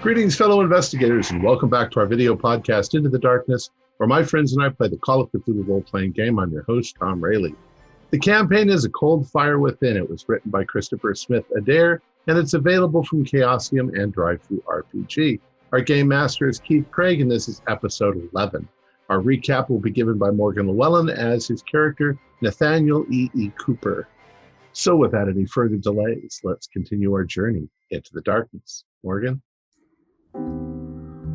Greetings, fellow investigators, and welcome back to our video podcast, Into the Darkness, where my friends and I play the Call of Cthulhu role-playing game. I'm your host, Tom Rayleigh. The campaign is A Cold Fire Within. It was written by Christopher Smith Adair, and it's available from Chaosium and Drive-Thru RPG. Our game master is Keith Craig, and this is episode 11. Our recap will be given by Morgan Llewellyn as his character, Nathaniel E. Cooper. So without any further delays, let's continue our journey into the darkness. Morgan?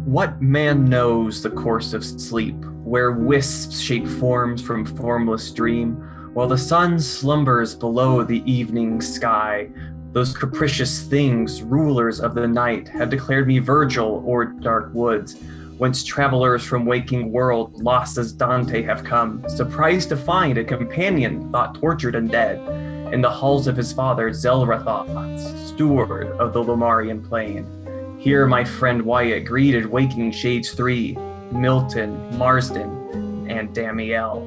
What man knows the course of sleep, where wisps shape forms from formless dream, while the sun slumbers below the evening sky? Those capricious things, rulers of the night, have declared me Virgil or dark woods, whence travelers from waking world, lost as Dante, have come, surprised to find a companion thought tortured and dead, in the halls of his father Zelrathoth, steward of the Lomarian plain. Here my friend Wyatt greeted waking shades three, Milton, Marsden, and Damiel.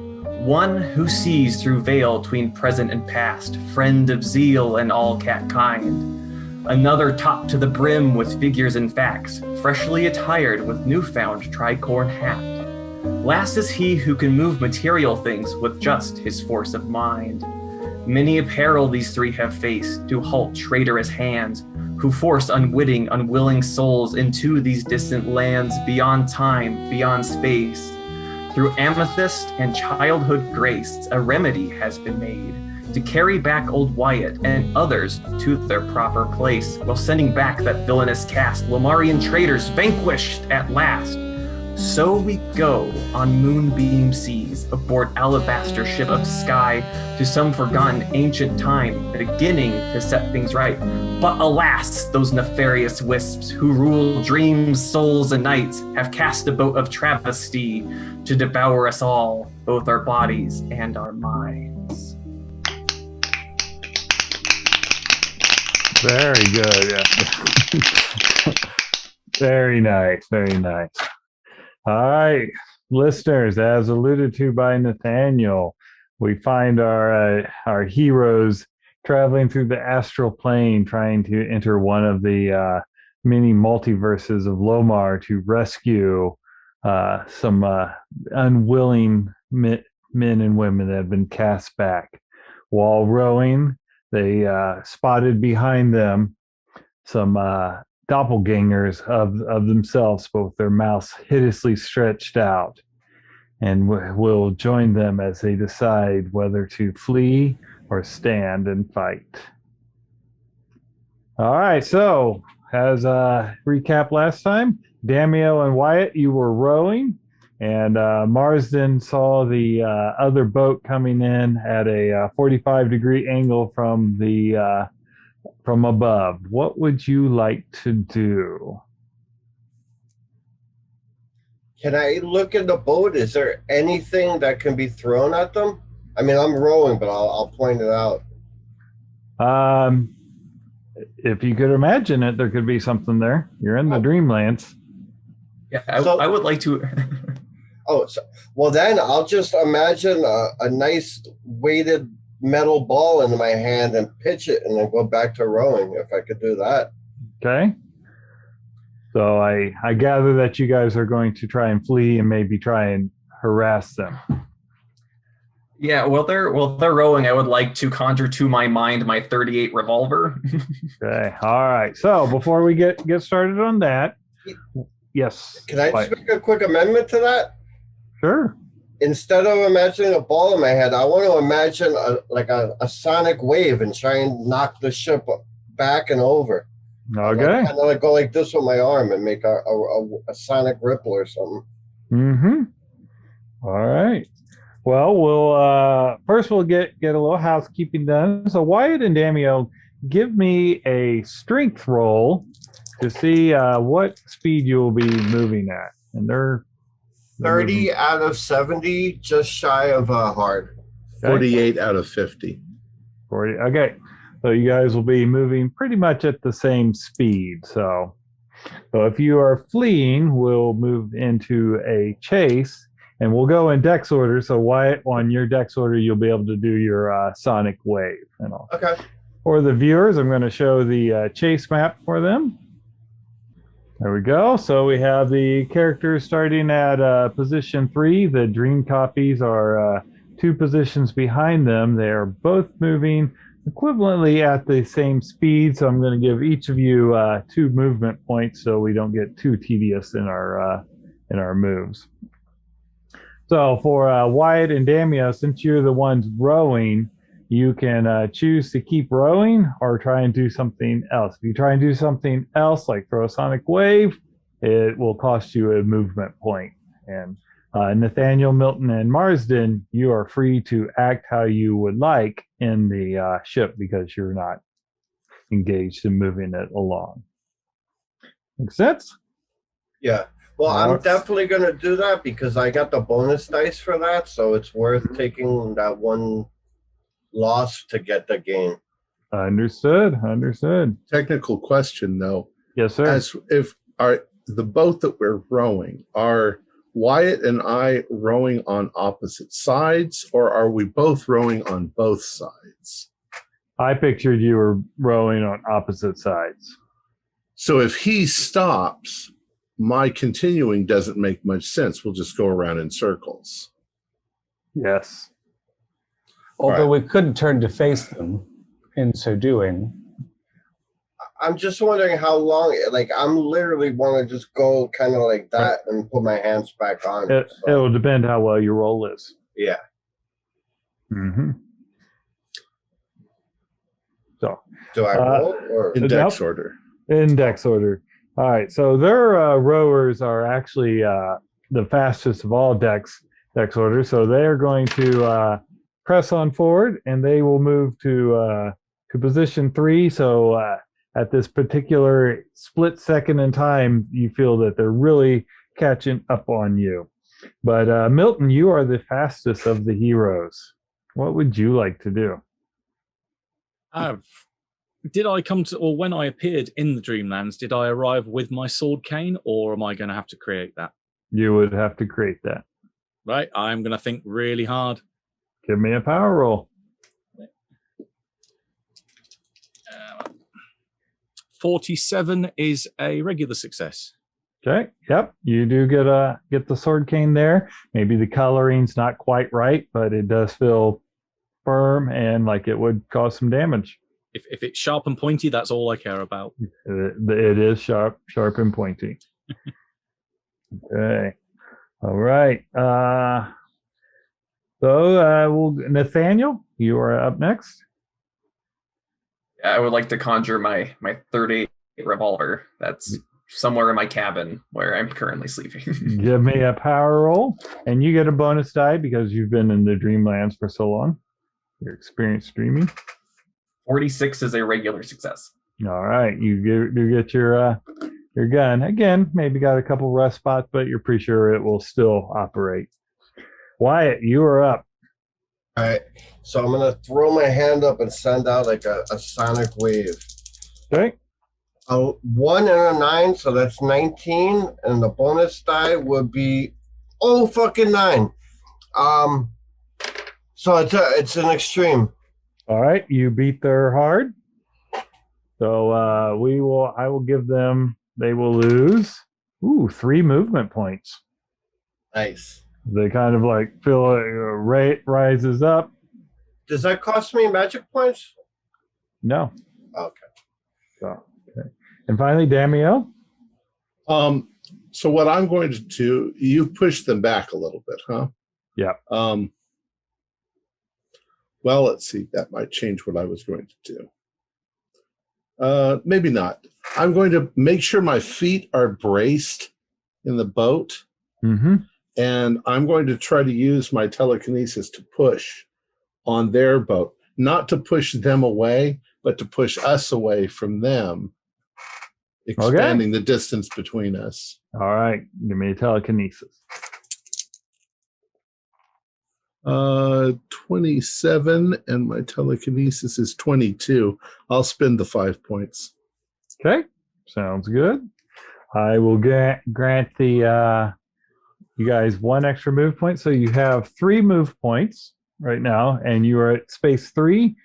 One who sees through veil tween present and past, friend of zeal and all cat kind. Another topped to the brim with figures and facts, freshly attired with newfound tricorn hat. Last is he who can move material things with just his force of mind. Many a peril these three have faced to halt traitorous hands, who force unwitting, unwilling souls into these distant lands beyond time, beyond space. Through amethyst and childhood grace, a remedy has been made to carry back old Wyatt and others to their proper place, while sending back that villainous cast, Lomarian traitors vanquished at last. So we go on moonbeam seas, aboard alabaster ship of sky, to some forgotten ancient time, beginning to set things right. But alas, those nefarious wisps who rule dreams, souls, and nights have cast a boat of travesty to devour us all, both our bodies and our minds. Very good, yeah. Very nice, very nice. All right, listeners, as alluded to by Nathaniel, we find our heroes traveling through the astral plane, trying to enter one of the many multiverses of Lomar to rescue some unwilling men and women that have been cast back. While rowing, they spotted behind them some doppelgangers of themselves, both their mouths hideously stretched out, and will join them as they decide whether to flee or stand and fight. All right, so as a recap last time, Damiel and Wyatt, you were rowing, and Marsden saw the other boat coming in at a 45-degree angle from above. What would you like to do? Can I look in the boat? Is there anything that can be thrown at them? I mean, I'm rowing, but I'll point it out. If you could imagine it, there could be something there. You're in the Dreamlands. Yeah, I would like to. Well, then I'll just imagine a nice weighted metal ball in my hand and pitch it and then go back to rowing, if I could do that. Okay. So I gather that you guys are going to try and flee and maybe try and harass them. Yeah, while they're rowing, I would like to conjure to my mind my 38 revolver. Okay. All right. So before we get started on that, yes. Can I just make a quick amendment to that? Sure. Instead of imagining a ball in my head, I want to imagine a sonic wave and try and knock the ship back and over. Okay. Kind of like go like this with my arm and make a sonic ripple or something. Mm-hmm. All right. Well, we'll get a little housekeeping done. So Wyatt and Damiel, give me a strength roll to see what speed you will be moving at. And they're 30 out of 70, just shy of hard. 48 out of 50. 40. Okay. So you guys will be moving pretty much at the same speed. So if you are fleeing, we'll move into a chase, and we'll go in dex order. So Wyatt, on your dex order, you'll be able to do your sonic wave and all. Okay. For the viewers, I'm going to show the chase map for them. There we go. So we have the characters starting at position 3. The dream copies are 2 positions behind them. They are both moving equivalently at the same speed. So I'm going to give each of you 2 movement points so we don't get too tedious in our moves. So for Wyatt and Damio, since you're the ones rowing, you can choose to keep rowing or try and do something else. If you try and do something else, like throw a sonic wave, it will cost you a movement point. And Nathaniel, Milton, and Marsden, you are free to act how you would like in the ship because you're not engaged in moving it along. Make sense? Yeah. Well, I'm definitely going to do that because I got the bonus dice for that, so it's worth taking that one loss to get the gain. Understood. Technical question, though. Yes, sir. As if the boat that we're rowing, are Wyatt and I rowing on opposite sides, or are we both rowing on both sides? I pictured you were rowing on opposite sides. So if he stops, my continuing doesn't make much sense. We'll just go around in circles. Yes. Although we could turn to face them in so doing. I'm just wondering how long, like, I'm literally want to just go kind of like that and put my hands back on. It will depend how well your roll is. Yeah. Mm-hmm. So, do I roll or index order? Index order. All right. So their rowers are actually the fastest of all dex order. So they are going to press on forward, and they will move to position 3. So at this particular split second in time, you feel that they're really catching up on you. But Milton, you are the fastest of the heroes. What would you like to do? Did I come to, or when I appeared in the Dreamlands, did I arrive with my sword cane, or am I going to have to create that? You would have to create that. Right, I'm going to think really hard. Give me a power roll. 47 is a regular success. Okay. Yep. You do get the sword cane there. Maybe the coloring's not quite right, but it does feel firm and like it would cause some damage. If it's sharp and pointy, that's all I care about. It is sharp and pointy. Okay. All right. Nathaniel, you are up next. I would like to conjure my 38 revolver. That's somewhere in my cabin where I'm currently sleeping. Give me a power roll, and you get a bonus die because you've been in the Dreamlands for so long. Your experience streaming. 46 is a regular success. All right, you get your gun again. Maybe got a couple rust spots, but you're pretty sure it will still operate. Wyatt, you are up. All right, so I'm gonna throw my hand up and send out like a sonic wave. Okay. A 1 and a 9, so that's 19, and the bonus die would be fucking 9. So it's an extreme. All right, you beat their hard. So I will give them. They will lose 3 movement points. Nice. They kind of like feel a rate rises up. Does that cost me magic points? No. Okay. Okay. And finally, Damio. So what I'm going to do, you push them back a little bit, huh? Yeah. Well, let's see. That might change what I was going to do. Maybe not. I'm going to make sure my feet are braced in the boat. Mm-hmm. And I'm going to try to use my telekinesis to push on their boat. Not to push them away, but to push us away from them. Expanding the distance between us. All right. Give me a telekinesis. 27, and my telekinesis is 22. I'll spend the 5 points. Okay. Sounds good. I will grant the you guys 1 extra move point. So you have 3 move points right now, and you are at space 3.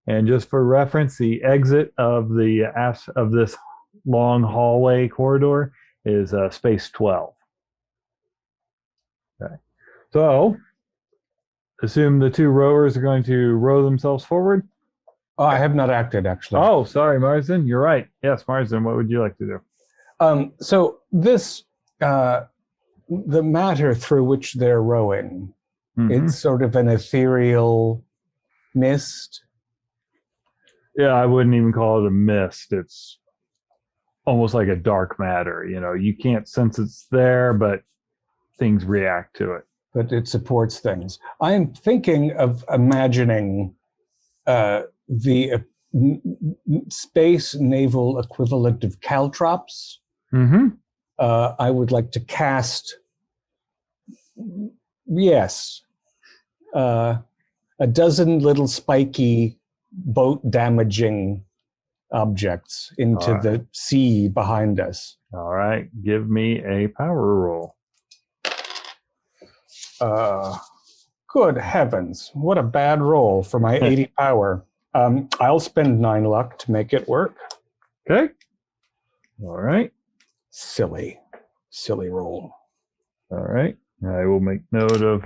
And just for reference, the exit of this long hallway corridor is space 12. Okay. So, assume the two rowers are going to row themselves forward. Oh, I have not acted, actually. Oh, sorry, Marsden. You're right. Yes, Marsden, what would you like to do? So this, the matter through which they're rowing, it's sort of an ethereal mist. Yeah, I wouldn't even call it a mist. It's almost like a dark matter. You know, you can't sense it's there, but things react to it. But it supports things. I'm thinking of imagining the space naval equivalent of caltrops. I would like to cast, a dozen little spiky boat damaging objects into the sea behind us. All right, give me a power roll. Good heavens, what a bad roll for my 80 power. I'll spend 9 luck to make it work. Okay. All right. Silly roll. All right. I will make note of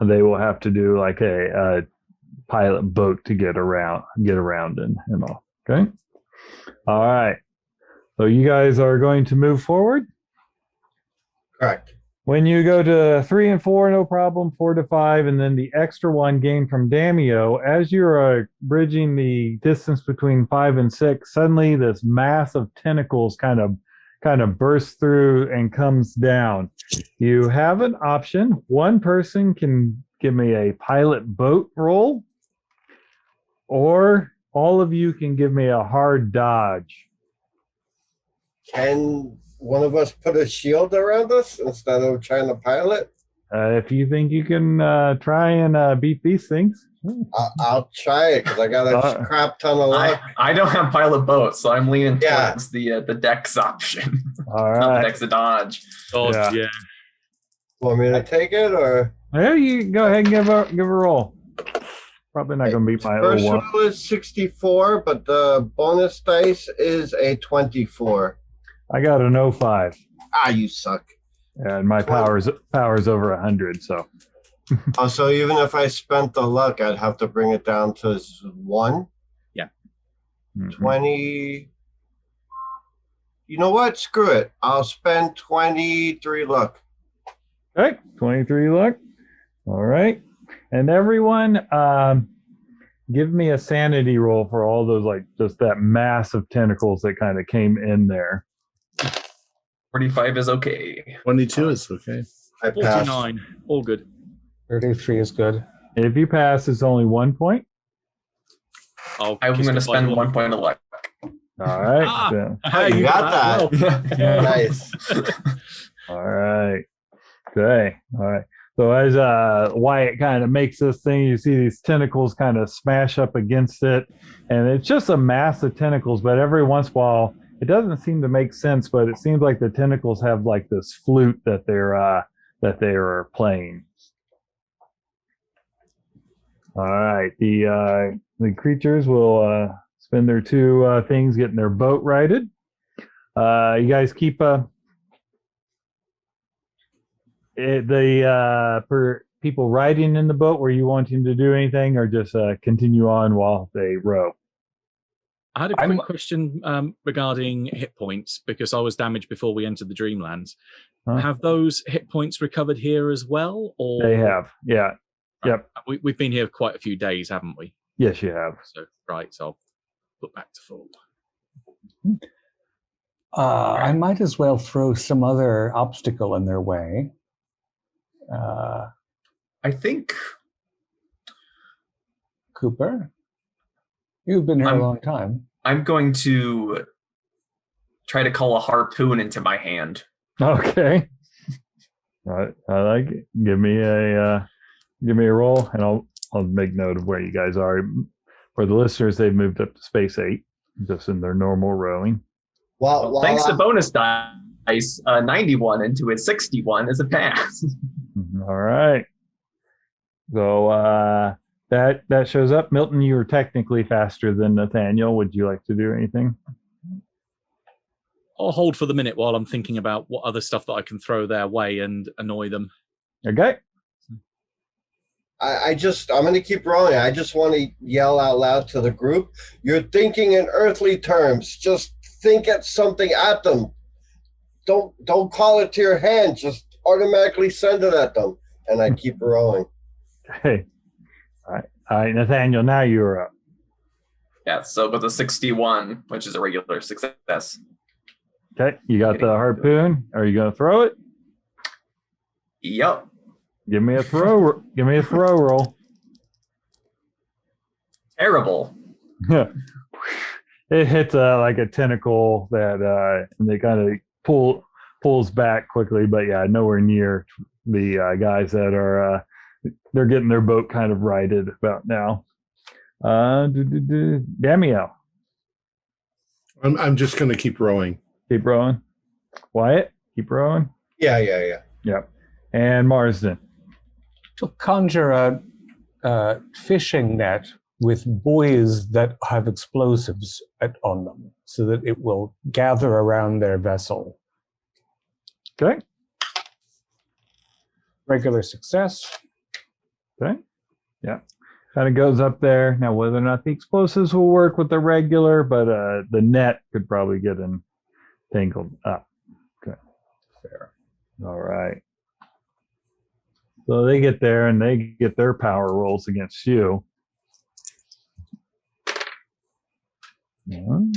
they will have to do like a pilot boat to get around and all. Okay. All right. So you guys are going to move forward? Correct. When you go to 3 and 4, no problem. 4 to 5, and then the extra one gained from Damio. As you're bridging the distance between 5 and 6, suddenly this mass of tentacles kind of bursts through and comes down. You have an option. One person can give me a pilot boat roll, or all of you can give me a hard dodge. Can one of us put a shield around us instead of trying to pilot? If you think you can try and beat these things. I'll try it because I got a crap ton of luck. I don't have pilot boats, so I'm leaning towards the dex option. All right. Not the dex to dodge. Yeah. Want me to take it or? There you go ahead and give a roll. Probably not going to beat my first old one. roll is 64, but the bonus dice is a 24. I got an 05. You suck. And my power's over 100, so. Oh, so even if I spent the luck, I'd have to bring it down to 1? Yeah. 20. You know what? Screw it. I'll spend 23 luck. Okay, 23 luck. All right. And everyone, give me a sanity roll for all those, like, just that mass of tentacles that kind of came in there. 45 is okay. 22 is okay. I passed. 49, all good. 33 is good. If you pass, it's only 1 point. I'm going to spend 1 point of luck. All right. You got that. Well. Nice. All right. Okay. All right. So as Wyatt kind of makes this thing, you see these tentacles kind of smash up against it, and it's just a mass of tentacles. But every once in a while, it doesn't seem to make sense. But it seems like the tentacles have like this flute that they're playing. All right. The creatures will spend their 2 things getting their boat righted. You guys keep for people riding in the boat, were you wanting to do anything or just continue on while they row? I had a quick question regarding hit points because I was damaged before we entered the Dreamlands. Have those hit points recovered here as well? Or They have, yeah. Yep. We've been here quite a few days, haven't we? Yes, you have. So I'll put back to full. I might as well throw some other obstacle in their way. I think Cooper, you've been here a long time. I'm going to try to call a harpoon into my hand. Okay. All right. I like it. Give me a roll, and I'll make note of where you guys are. For the listeners, they've moved up to space 8, just in their normal rowing. Well, thanks to bonus dice, 91 into a 61 is a pass. All right. So that shows up. Milton, you were technically faster than Nathaniel. Would you like to do anything? I'll hold for the minute while I'm thinking about what other stuff that I can throw their way and annoy them. Okay. I'm going to keep rolling. I just want to yell out loud to the group. You're thinking in earthly terms. Just think at something at them. Don't call it to your hand. Just automatically send it at them. And I keep rolling. Okay. All right, Nathaniel, now you're up. Yeah, so with a 61, which is a regular success. Okay, you got the harpoon. Are you going to throw it? Yup. Give me a throw. Give me a throw roll. Terrible. It hits like a tentacle that and they kind of pulls back quickly, but yeah, nowhere near the guys that are they're getting their boat kind of righted about now. Damio. I'm just going to keep rowing. Keep rowing. Wyatt, keep rowing. Yeah. Yep. And Marsden. To conjure a fishing net with buoys that have explosives on them so that it will gather around their vessel. Okay. Regular success. Okay. Yeah. Kind of goes up there. Now, whether or not the explosives will work with the regular, but the net could probably get entangled up. Okay. Fair. All right. So they get there and they get their power rolls against you. No.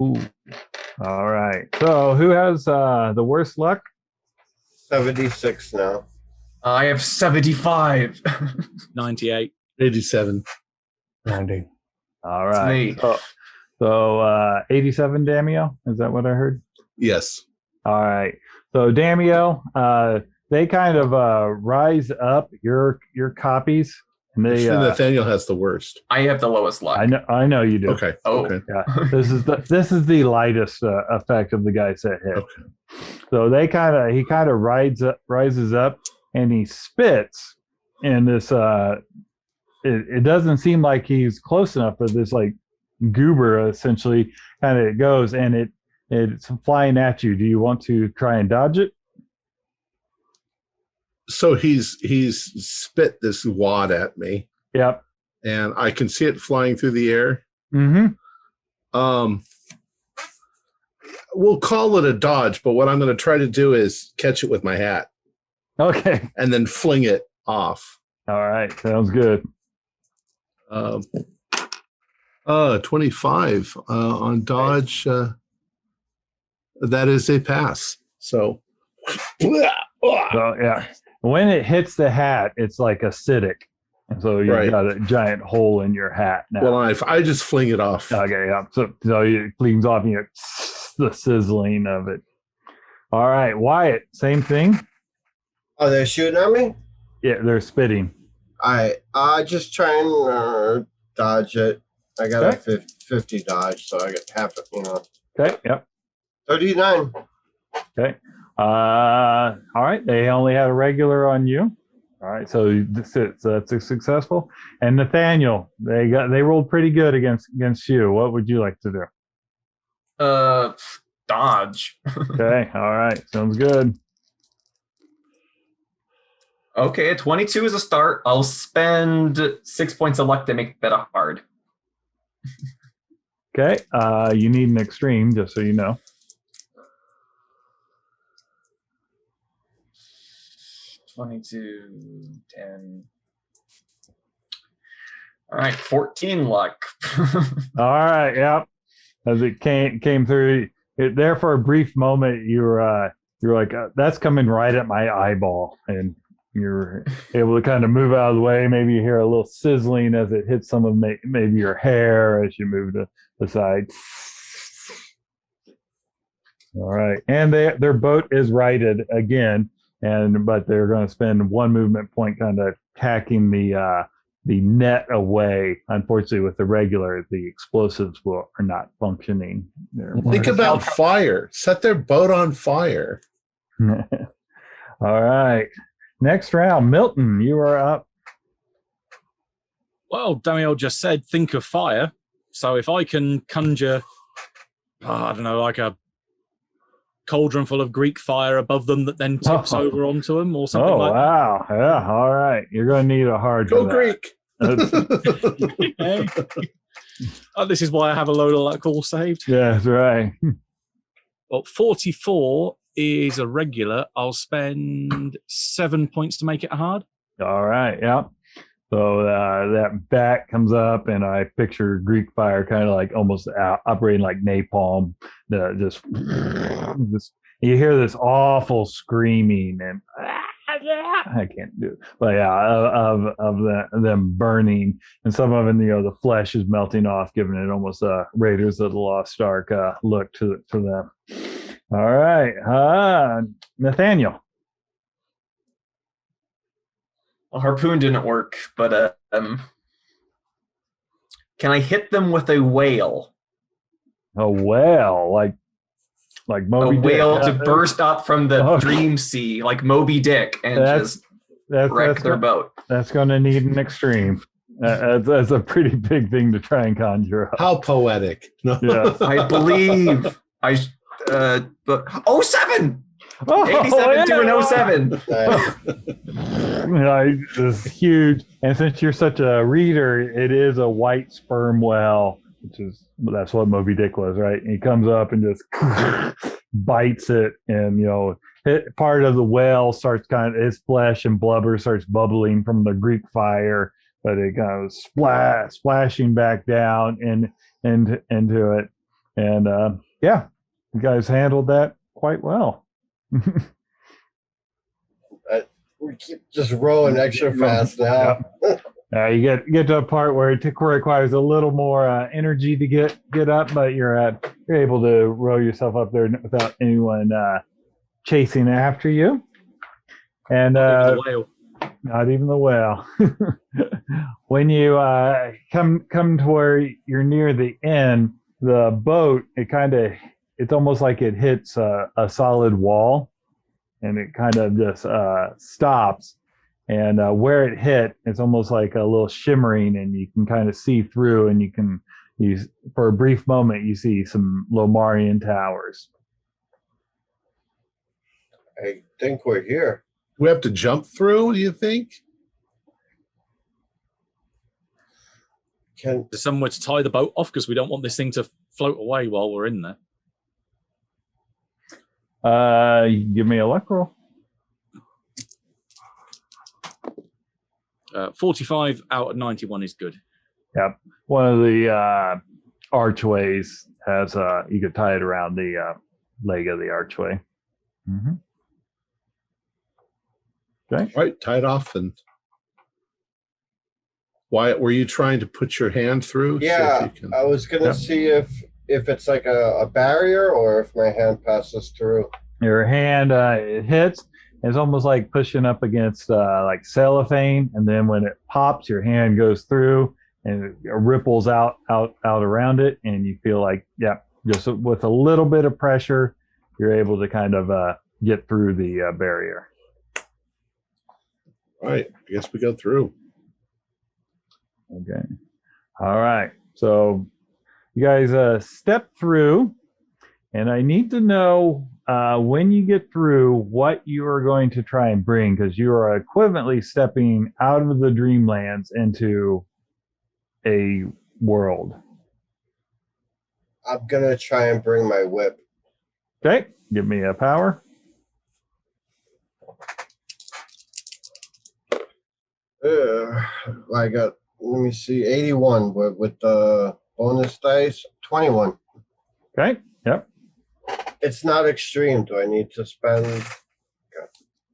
Ooh. All right. So who has the worst luck? 76 now. I have 75. 98. 87. 90. All right. So 87, Damio? Is that what I heard? Yes. All right. So Damio, they kind of rise up your copies. And they Nathaniel has the worst. I have the lowest luck. I know you do. Okay. Oh. Okay. Yeah. This is the lightest effect of the guys that hit. Okay. So he kind of rises up and he spits and this it doesn't seem like he's close enough, but this like goober essentially kind of goes and it's flying at you. Do you want to try and dodge it? So he's spit this wad at me. Yep. And I can see it flying through the air. Mm-hmm. We'll call it a dodge, but what I'm going to try to do is catch it with my hat. Okay. And then fling it off. All right. Sounds good. 25 on dodge. That is a pass. So yeah. When it hits the hat, it's like acidic. And so you've got a giant hole in your hat now. Well, I just fling it off. Okay, yeah. So it flings off and you the sizzling of it. All right, Wyatt, same thing. Oh, they're shooting at me? Yeah, they're spitting. I just try and dodge it. I got a 50 dodge, so I got half it, Okay, yep. 39. Okay. All right, they only had a regular on you. All right, so that's a successful. And Nathaniel, they rolled pretty good against you. What would you like to do? Dodge. Okay, all right, sounds good. Okay, 22 is a start. I'll spend 6 points of luck to make that a hard. Okay, you need an extreme, just so you know. $22, 10. All right, 14 luck. All right, yep. As it came through, there for a brief moment, you're like, that's coming right at my eyeball, and you're able to kind of move out of the way. Maybe you hear a little sizzling as it hits some of maybe your hair as you move to the side. All right, and their boat is righted again. But they're going to spend one movement point kind of tacking the net away. Unfortunately, with the regular, the explosives are not functioning. Think about fire. Set their boat on fire. All right. Next round, Milton, you are up. Well, Damiel just said, think of fire. So if I can conjure, I don't know, like a cauldron full of Greek fire above them that then tips over onto them or something like that. Oh, wow. Yeah, all right. You're going to need a hard Go for Greek. Oh, this is why I have a load of luck all saved. Yeah, that's right. Well, 44 is a regular. I'll spend 7 points to make it hard. All right, yeah. So that bat comes up, and I picture Greek fire kind of like almost operating like napalm. Just you hear this awful screaming, and I can't do it. But yeah, of them burning, and some of them, the flesh is melting off, giving it almost a Raiders of the Lost Ark look to them. All right, Nathaniel. Well, harpoon didn't work, but can I hit them with a whale? A whale, like Moby Dick. A whale to burst up from the dream sea, like Moby Dick, and just wreck their boat. That's going to need an extreme. That's a pretty big thing to try and conjure up. How poetic. No. Yeah. I believe but 07! 87 to an 07. It's huge. And since you're such a reader, it is a white sperm whale, that's what Moby Dick was, right? And he comes up and just bites it, and part of the whale starts its flesh and blubber starts bubbling from the Greek fire, but it kind of splashing back down into it. And you guys handled that quite well. We keep just rolling extra fast now. You get to a part where it requires a little more energy to get up, but you're able to row yourself up there without anyone chasing after you. And not even the whale. When you come to where you're near the end, the boat it's almost like it hits a solid wall, and it kind of just stops. And where it hit, it's almost like a little shimmering, and you can kind of see through, and you for a brief moment, you see some Lomarian towers. I think we're here. We have to jump through, do you think? There's somewhere to tie the boat off, because we don't want this thing to float away while we're in there. Give me a luck roll. 45 out of 91 is good. Yep. One of the archways has you could tie it around the leg of the archway. Mm-hmm. Okay. All right, tie it off. And Wyatt, were you trying to put your hand through? Yeah, I was going to see if it's like a barrier or if my hand passes through. Your hand it hits. It's almost like pushing up against like cellophane, and then when it pops, your hand goes through and it ripples out around it, and you feel like, just with a little bit of pressure, you're able to kind of get through the barrier. All right, I guess we go through. Okay. All right. So you guys step through, and I need to know when you get through what you are going to try and bring, because you are equivalently stepping out of the Dreamlands into a world. I'm going to try and bring my whip. Okay. Give me a power. I got, let me see, 81 with the bonus dice, 21. Okay. Yep. It's not extreme. Do I need to spend? Okay.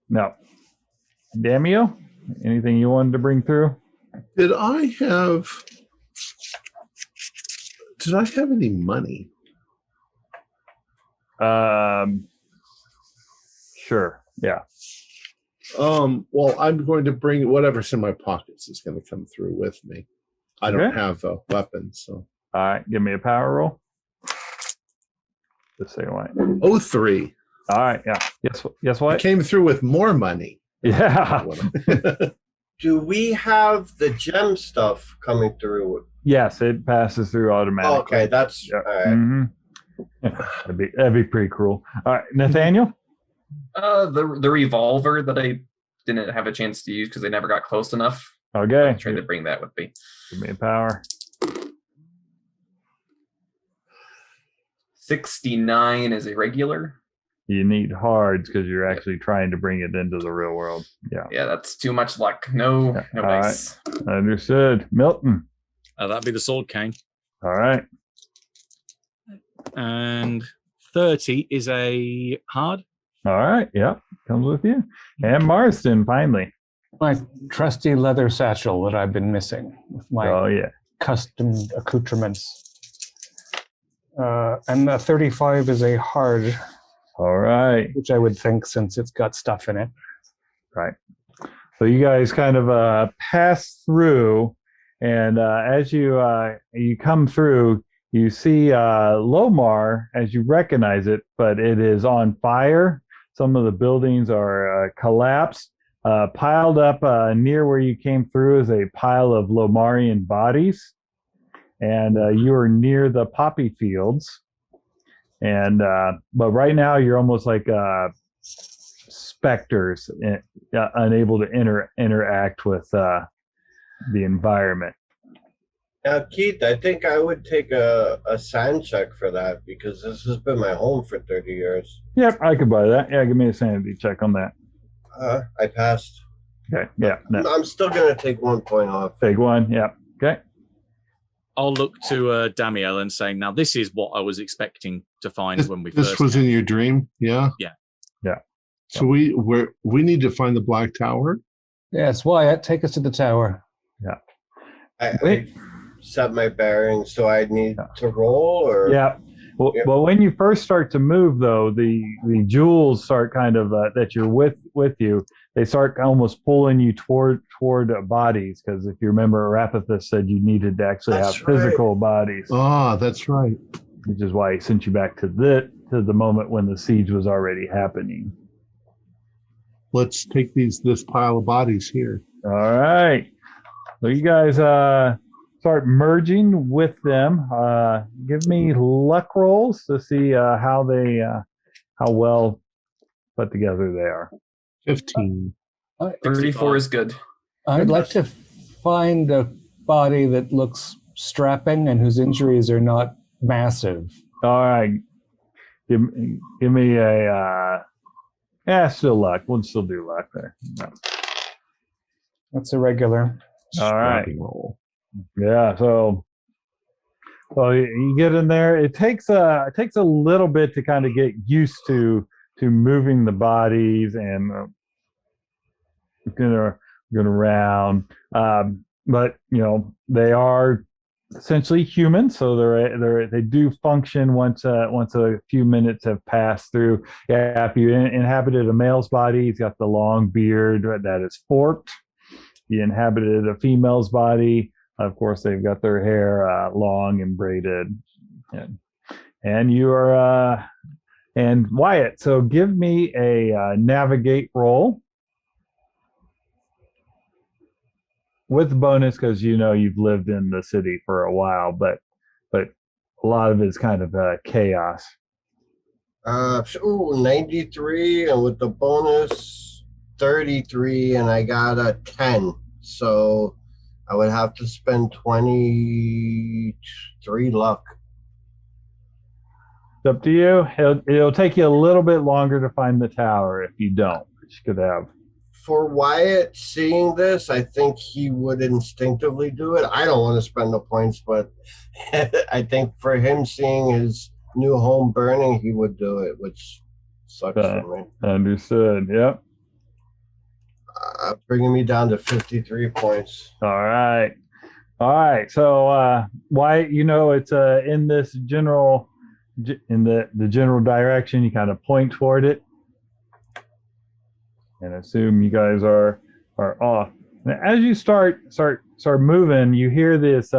No. Damio, anything you wanted to bring through? Did I have any money? Sure. Yeah. Well, I'm going to bring whatever's in my pockets is going to come through with me. I don't have a weapon, so. All right, give me a power roll. Just say what. 03. All right, yeah. Guess what? I came through with more money. Yeah. Do we have the gem stuff coming through? Yes, it passes through automatically. Okay, that's Yep. all right. Mhm. Yeah, that'd be pretty cruel. All right, Nathaniel. The revolver that I didn't have a chance to use because they never got close enough. Okay. I tried to bring that with me. Give me a power. 69 is a regular. You need hards because you're actually trying to bring it into the real world. Yeah. Yeah, that's too much luck. No, Yeah. no All dice. right. Understood. Milton. That'd be the sword cane. All right. And 30 is a hard. All right. Yep. Comes with you. And Marston, finally. My trusty leather satchel that I've been missing with my Oh, yeah. custom accoutrements. And the 35 is a hard, All right. which I would think since it's got stuff in it. Right. So you guys kind of pass through, and as you come through, you see Lomar as you recognize it, but it is on fire. Some of the buildings are collapsed. Piled up near where you came through is a pile of Lomarian bodies, and you are near the poppy fields. And but right now you're almost like specters, unable to interact with the environment. Now, Keith, I think I would take a sand check for that because this has been my home for 30 years. Yep, I could buy that. Yeah, give me a sanity check on that. I passed. Okay, yeah. No. I'm still going to take 1 point off. Big one, yeah. Okay. I'll look to Damiel and say, now this is what I was expecting to find when we This first was came. in your dream, yeah? Yeah. Yeah. So we need to find the Black Tower. Yes, Wyatt, take us to the tower. I set my bearings, so I need to roll, or Yeah. Well, Yeah. well, when you first start to move, though, the jewels start kind of that you're with you. They start almost pulling you toward bodies, because if you remember, Arapathus said you needed to actually That's have physical bodies, Ah, that's right. which is why he sent you back to the moment when the siege was already happening. Let's take this pile of bodies here. All right. So you guys start merging with them. Give me luck rolls to see how well put together they are. 15. 34 is good. I'd like to find a body that looks strapping and whose injuries are not massive. All right. Give me a still luck. We'll still do luck there. No. That's a regular. All right. Strapping roll. Yeah, so you get in there. It takes a little bit to kind of get used to moving the bodies and going around. But they are essentially human, so they do function once a few minutes have passed through. Yeah, if you inhabited a male's body, he's got the long beard that is forked. You inhabited a female's body. Of course, they've got their hair long and braided. And you are, and Wyatt, so give me a navigate roll with bonus, because you've lived in the city for a while, but a lot of it is kind of chaos. 93, and with the bonus 33, and I got a 10. So I would have to spend 23 luck. It's up to you. It'll take you a little bit longer to find the tower if you don't. You could have. For Wyatt seeing this, I think he would instinctively do it. I don't want to spend the points, but I think for him seeing his new home burning, he would do it, which sucks for me. Understood. Yep. Bringing me down to 53 points. All right. So Wyatt, it's in this general the general direction. You kind of point toward it and assume you guys are off. And as you start moving, you hear this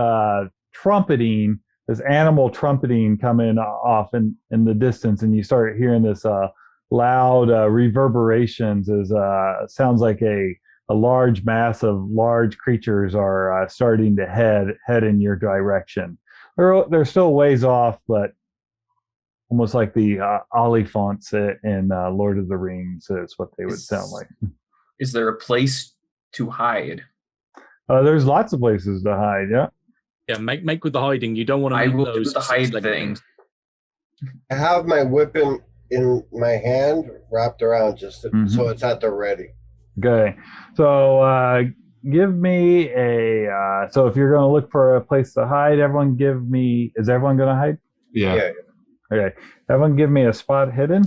trumpeting, this animal trumpeting coming off in the distance, and you start hearing this loud reverberations. As sounds like a a large mass of large creatures are starting to head in your direction. They're still ways off, but almost like the Oliphants in Lord of the Rings is what they would sound like. Is there a place to hide? There's lots of places to hide. Yeah. Yeah, make with the hiding. You don't want to I meet will do those the hide six-legged thing. things. I have my whip in my hand wrapped around just so it's at the ready. Okay. So give me a. So if you're going to look for a place to hide, everyone give me. Is everyone going to hide? Yeah. Okay. Everyone give me a spot hidden.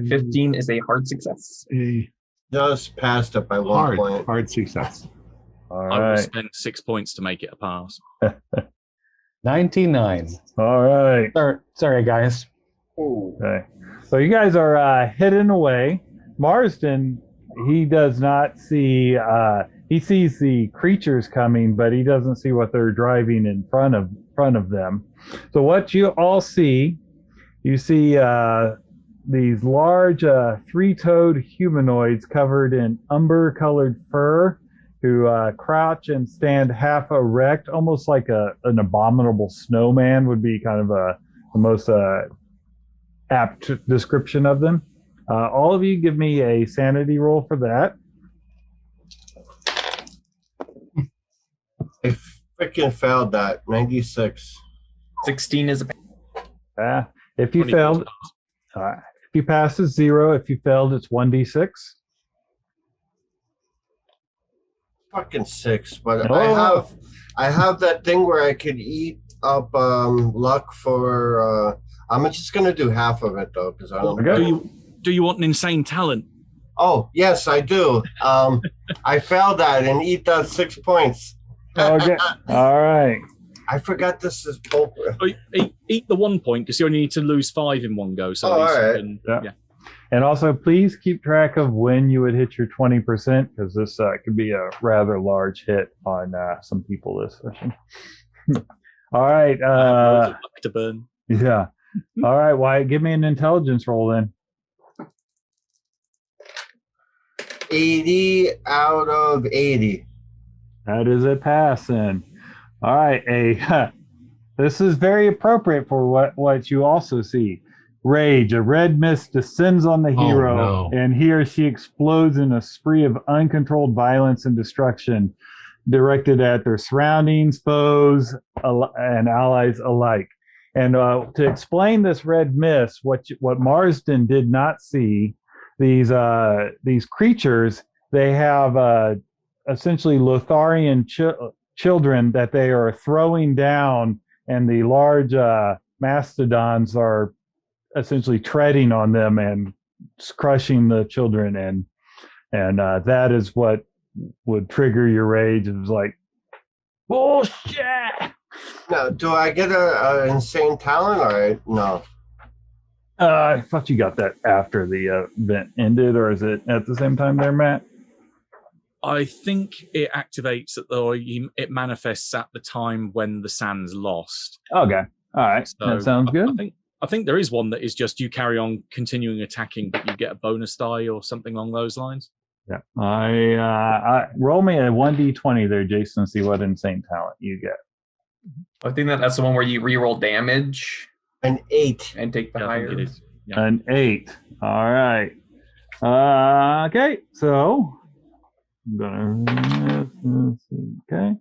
15 is a hard success. Just passed it by 1 point. Hard success. All I will right. spend 6 points to make it a pass. 99. All right. Sorry, guys. Ooh. Okay. So you guys are hidden away. Marsden, he does not see. He sees the creatures coming, but he doesn't see what they're driving in front of them. So what you all see, you see these large three-toed humanoids covered in umber-colored fur, who crouch and stand half erect, almost like an abominable snowman would be kind of the most apt description of them. All of you give me a sanity roll for that. I freaking failed that. 96. 16 is a If you 20 failed, if you passed, it's 0. If you failed, it's 1d6. Fucking 6. But I have that thing where I could eat up luck for. I'm just gonna do half of it though, because I don't. Okay. Do you want an insane talent? Oh yes, I do. I failed that and eat that 6 points. Okay. All right. I forgot this is Pulp. Eat the 1 point because you only need to lose 5 in one go. So Oh, at least all you right. can- Yeah. And also, please keep track of when you would hit your 20%, because this could be a rather large hit on some people this session. All right. Loads of luck to burn. Yeah. All right, Wyatt, give me an intelligence roll then. 80 out of 80. That is a pass then. All right, this is very appropriate for what you also see. Rage, a red mist descends on the hero, no. and he or she explodes in a spree of uncontrolled violence and destruction directed at their surroundings, foes, and allies alike. And to explain this red mist, what Marsden did not see, these creatures, they have essentially Lotharian children that they are throwing down, and the large mastodons are essentially treading on them and crushing the children, and that is what would trigger your rage. It was like, bullshit. Now, do I get an insane talent or no? I thought you got that after the event ended, or is it at the same time there, Matt? I think it activates it manifests at the time when the sand's lost. Okay. All right. So that sounds good. I think there is one that is just you carry on continuing attacking, but you get a bonus die or something along those lines. Yeah. I roll me a 1d20 there, Jason, and see what insane talent you get. I think that's the one where you reroll damage An 8. and take the Yeah, I think higher. it is. Yeah. An 8. All right. Okay. So I'm gonna. Okay.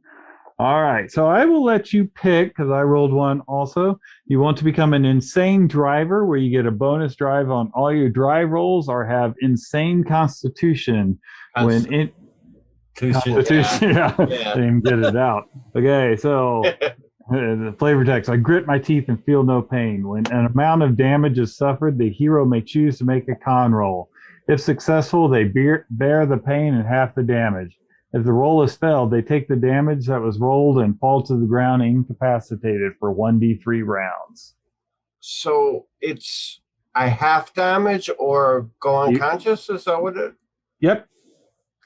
All right. So I will let you pick, because I rolled one also. You want to become an insane driver, where you get a bonus drive on all your drive rolls, or have insane constitution when in constitution. Yeah. Yeah. Didn't get it out. Okay. So the flavor text: I grit my teeth and feel no pain. When an amount of damage is suffered, the hero may choose to make a con roll. If successful, they bear the pain and half the damage. If the roll is failed, they take the damage that was rolled and fall to the ground incapacitated for 1d3 rounds. So it's I half damage or go unconscious? Is that what it? Yep.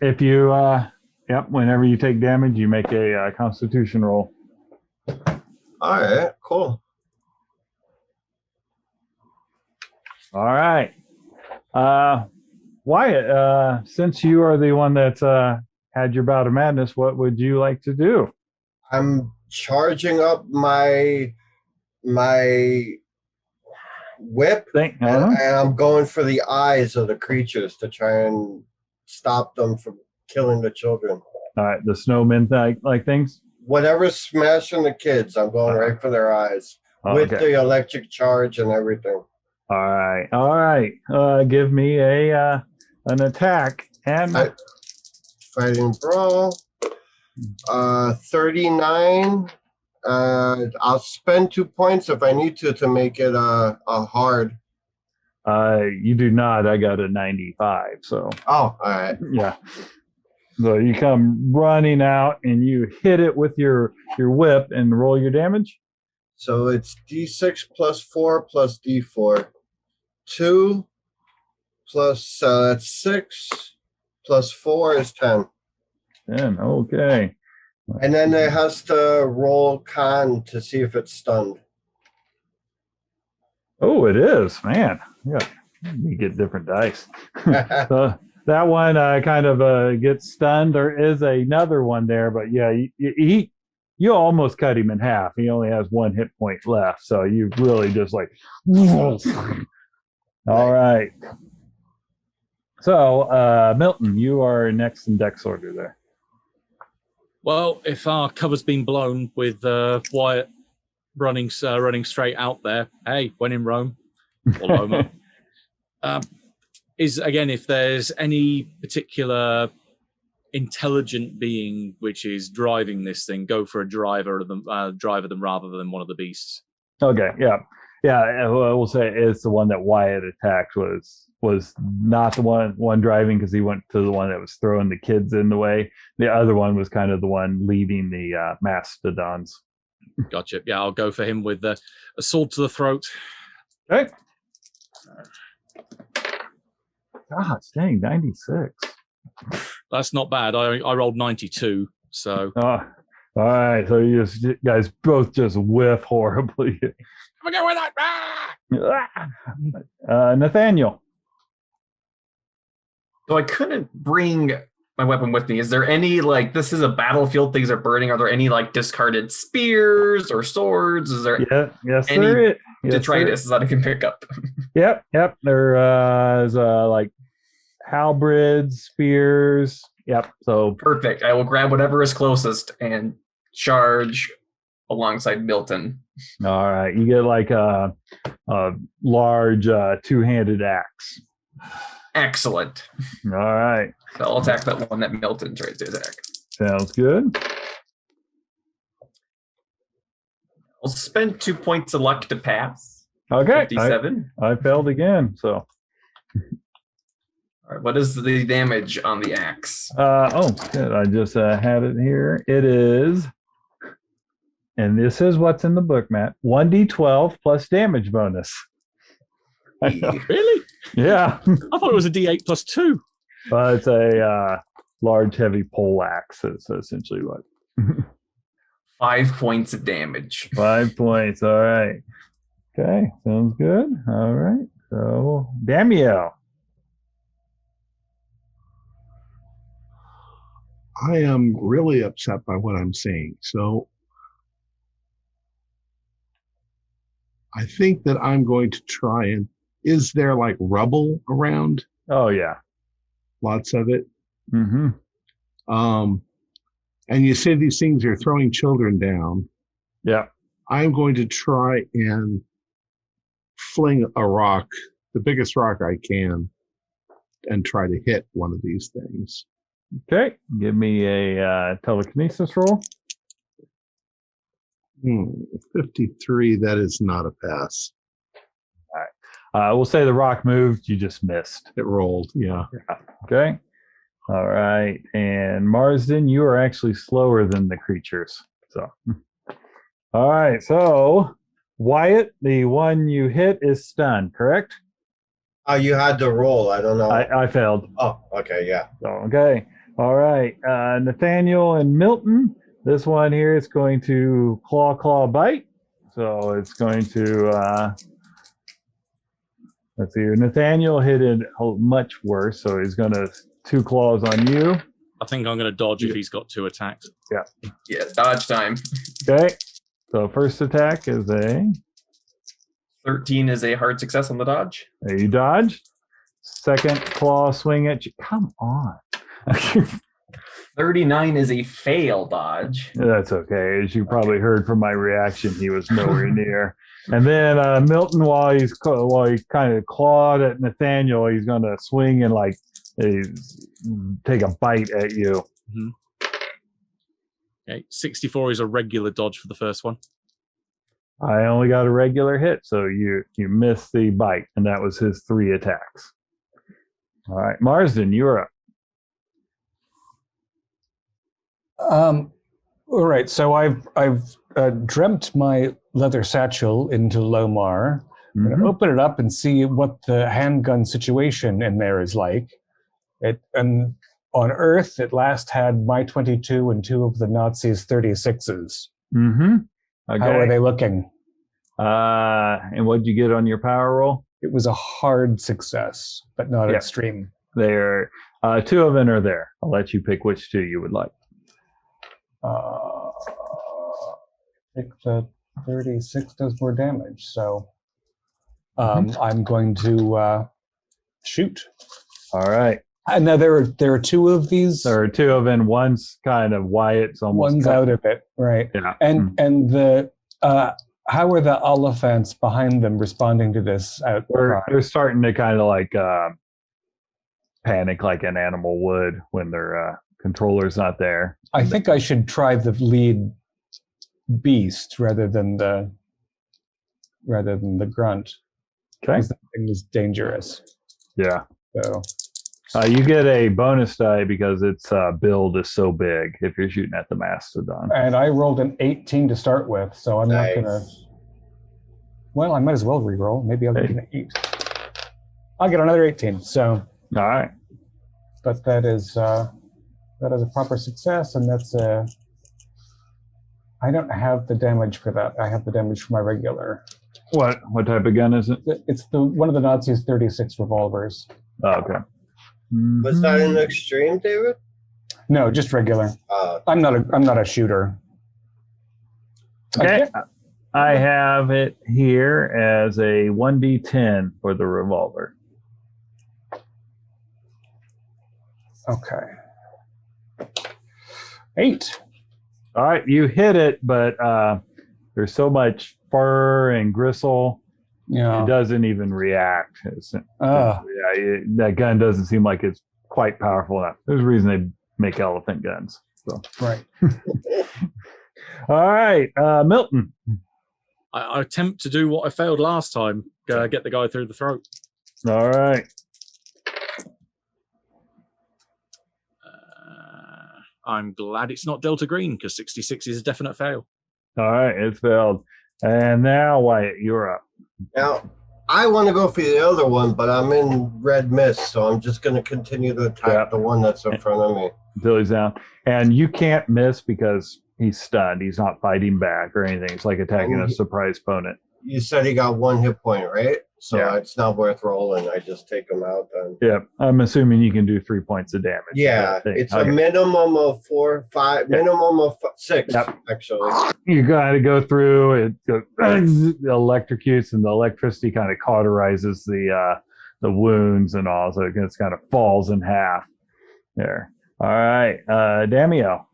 If you, whenever you take damage, you make a constitution roll. All right, cool. All right. Wyatt, since you are the one that's had your bout of madness, what would you like to do? I'm charging up my whip, and I'm going for the eyes of the creatures to try and stop them from killing the children. All right, the snowmen like things? Whatever's smashing the kids, I'm going right for their eyes with the electric charge and everything. All right. Give me an attack and fighting brawl. 39. I'll spend 2 points if I need to make it a hard. You do not. I got a 95. So. Oh, all right. Yeah. So you come running out and you hit it with your whip and roll your damage. So it's D6 plus 4 plus D4. 2 plus that's 6 plus 4 is 10. 10. Okay. And then it has to roll con to see if it's stunned. Oh, it is, man. Yeah, you get different dice. So that one kind of gets stunned. There is another one there, but yeah, you almost cut him in half. He only has 1 hit point left, so you really just like. All right. So Milton, you are next in dex order there. Well, if our cover's been blown with Wyatt running straight out there, hey, when in Rome, or Loma, is again, if there's any particular intelligent being which is driving this thing, go for a driver of them rather than one of the beasts. Okay, yeah. We'll say it's the one that Wyatt attacked was not the one driving, because he went to the one that was throwing the kids in the way. The other one was kind of the one leading the mastodons. Gotcha. Yeah, I'll go for him with a sword to the throat. Okay. God, dang, 96. That's not bad. I rolled 92, so. All right, so you guys both just whiff horribly. I'm going with that. Nathaniel. So I couldn't bring my weapon with me. Is there any, this is a battlefield, things are burning. Are there any, discarded spears or swords? Is there yes, any there is. Yes, detritus that I can pick up? Yep. There is halberds, spears. Yep. So perfect. I will grab whatever is closest and charge alongside Milton. All right. You get a large two-handed axe. Excellent. All right. So I'll attack that one that Milton tries to attack. Sounds good. I'll spend 2 points of luck to pass. Okay. 57. I failed again, so. All right. What is the damage on the axe? Good. I just had it here. It is, and this is what's in the book, Matt, 1d12 plus damage bonus. Really? Yeah. I thought it was a D8 plus 2. It's a large, heavy pole axe. That's essentially what. 5 points of damage. 5 points. All right. Okay. Sounds good. All right. So, Damiel. I am really upset by what I'm seeing. So I think that I'm going to try and, is there rubble around? Oh, yeah. Lots of it. Mm-hmm. And you say these things are throwing children down. Yeah. I'm going to try and fling a rock, the biggest rock I can, and try to hit one of these things. Okay. Give me a telekinesis roll. 53. That is not a pass. All right. We'll say the rock moved. You just missed. It rolled. Yeah. Okay. All right. And Marsden, you are actually slower than the creatures. So, all right. So, Wyatt, the one you hit is stunned, correct? Oh, you had to roll. I don't know. I failed. Oh, okay. Yeah. So, okay. All right. Nathaniel and Milton, this one here is going to claw, bite. So it's going to Let's see here. Nathaniel hit it much worse, so he's going to 2 claws on you. I think I'm going to dodge if he's got 2 attacks. Yeah, dodge time. Okay. So first attack is a... 13 is a hard success on the dodge. There you dodge. Second claw swing at you. Come on. 39 is a fail dodge. That's okay. As you probably heard from my reaction, he was nowhere near. And then Milton, while he kind of clawed at Nathaniel, he's going to swing and take a bite at you. Mm-hmm. Okay, 64 is a regular dodge for the first one. I only got a regular hit, so you missed the bite, and that was his 3 attacks. All right, Marsden, you're up. All right, so I've dreamt my leather satchel into Lomar. I'm going to open it up and see what the handgun situation in there is like. And on Earth, it last had my 22 and 2 of the Nazis' 36s. Mm-hmm. Okay. How are they looking? And what did you get on your power roll? It was a hard success, but not extreme. There, 2 of them are there. I'll let you pick which 2 you would like. I think the 36 does more damage, so I'm going to shoot. All right. And now there are 2 of these. There are 2 of them. One's kind of Wyatt's almost. One's out of it, right? Yeah. And the how are the Oliphants behind them responding to this outcry? They're starting to kind of like panic like an animal would when their controller's not there. I think I should try the lead beast rather than the grunt. Okay. Because that thing is dangerous. Yeah. So you get a bonus die because its build is so big if you're shooting at the mastodon. and I rolled an 18 to start with, so I'm not gonna. Well, I might as well re-roll. Maybe I'll get an 8. I'll get another 18. So. All right. But that is a proper success, and that's a. I don't have the damage for that. I have the damage for my regular. What type of gun is it? It's one of the Nazis' 36 revolvers. Oh, okay. Was that an extreme, David? No, just regular. I'm not a shooter. Okay. I have it here as a 1d10 for the revolver. Okay. 8. All right, you hit it, but there's so much fur and gristle, it doesn't even react. That gun doesn't seem like it's quite powerful enough. There's a reason they make elephant guns. So. Right. All right, Milton. I attempt to do what I failed last time. Get the guy through the throat. All right. I'm glad it's not Delta Green because 66 is a definite fail. All right, it's failed. And now, Wyatt, you're up. Now, I want to go for the other one, but I'm in red mist, so I'm just going to continue to attack the one that's in front of me. Until he's down. And you can't miss because he's stunned. He's not fighting back or anything. It's like attacking a surprise opponent. You said he got 1 hit point, right? So it's not worth rolling. I just take him out then. Yeah, I'm assuming you can do 3 points of damage. Yeah, it's a minimum of 4, 5, minimum of 6, actually. You got to go through, it electrocutes, and the electricity kind of cauterizes the wounds and all, so it just kind of falls in half there. All right, Damio.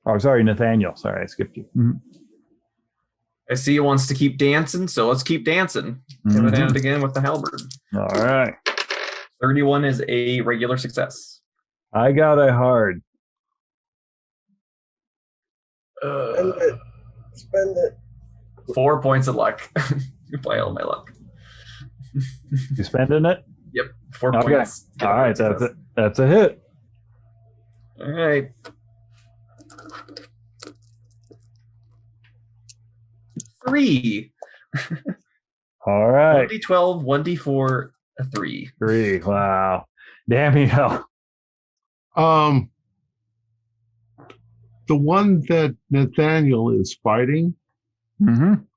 Oh, sorry, Nathaniel. Sorry, I skipped you. Mm-hmm. I see he wants to keep dancing, so let's keep dancing. Give it at it again with the halberd. All right. 31 is a regular success. I got a hard. Spend it. 4 points of luck. You play all my luck. You spending it? Yep. 4 points. All right, that's it. That's a hit. All right. 3. All right. 1d12, 1d4, a 3. 3. Wow. Damn. The one that Nathaniel is fighting, can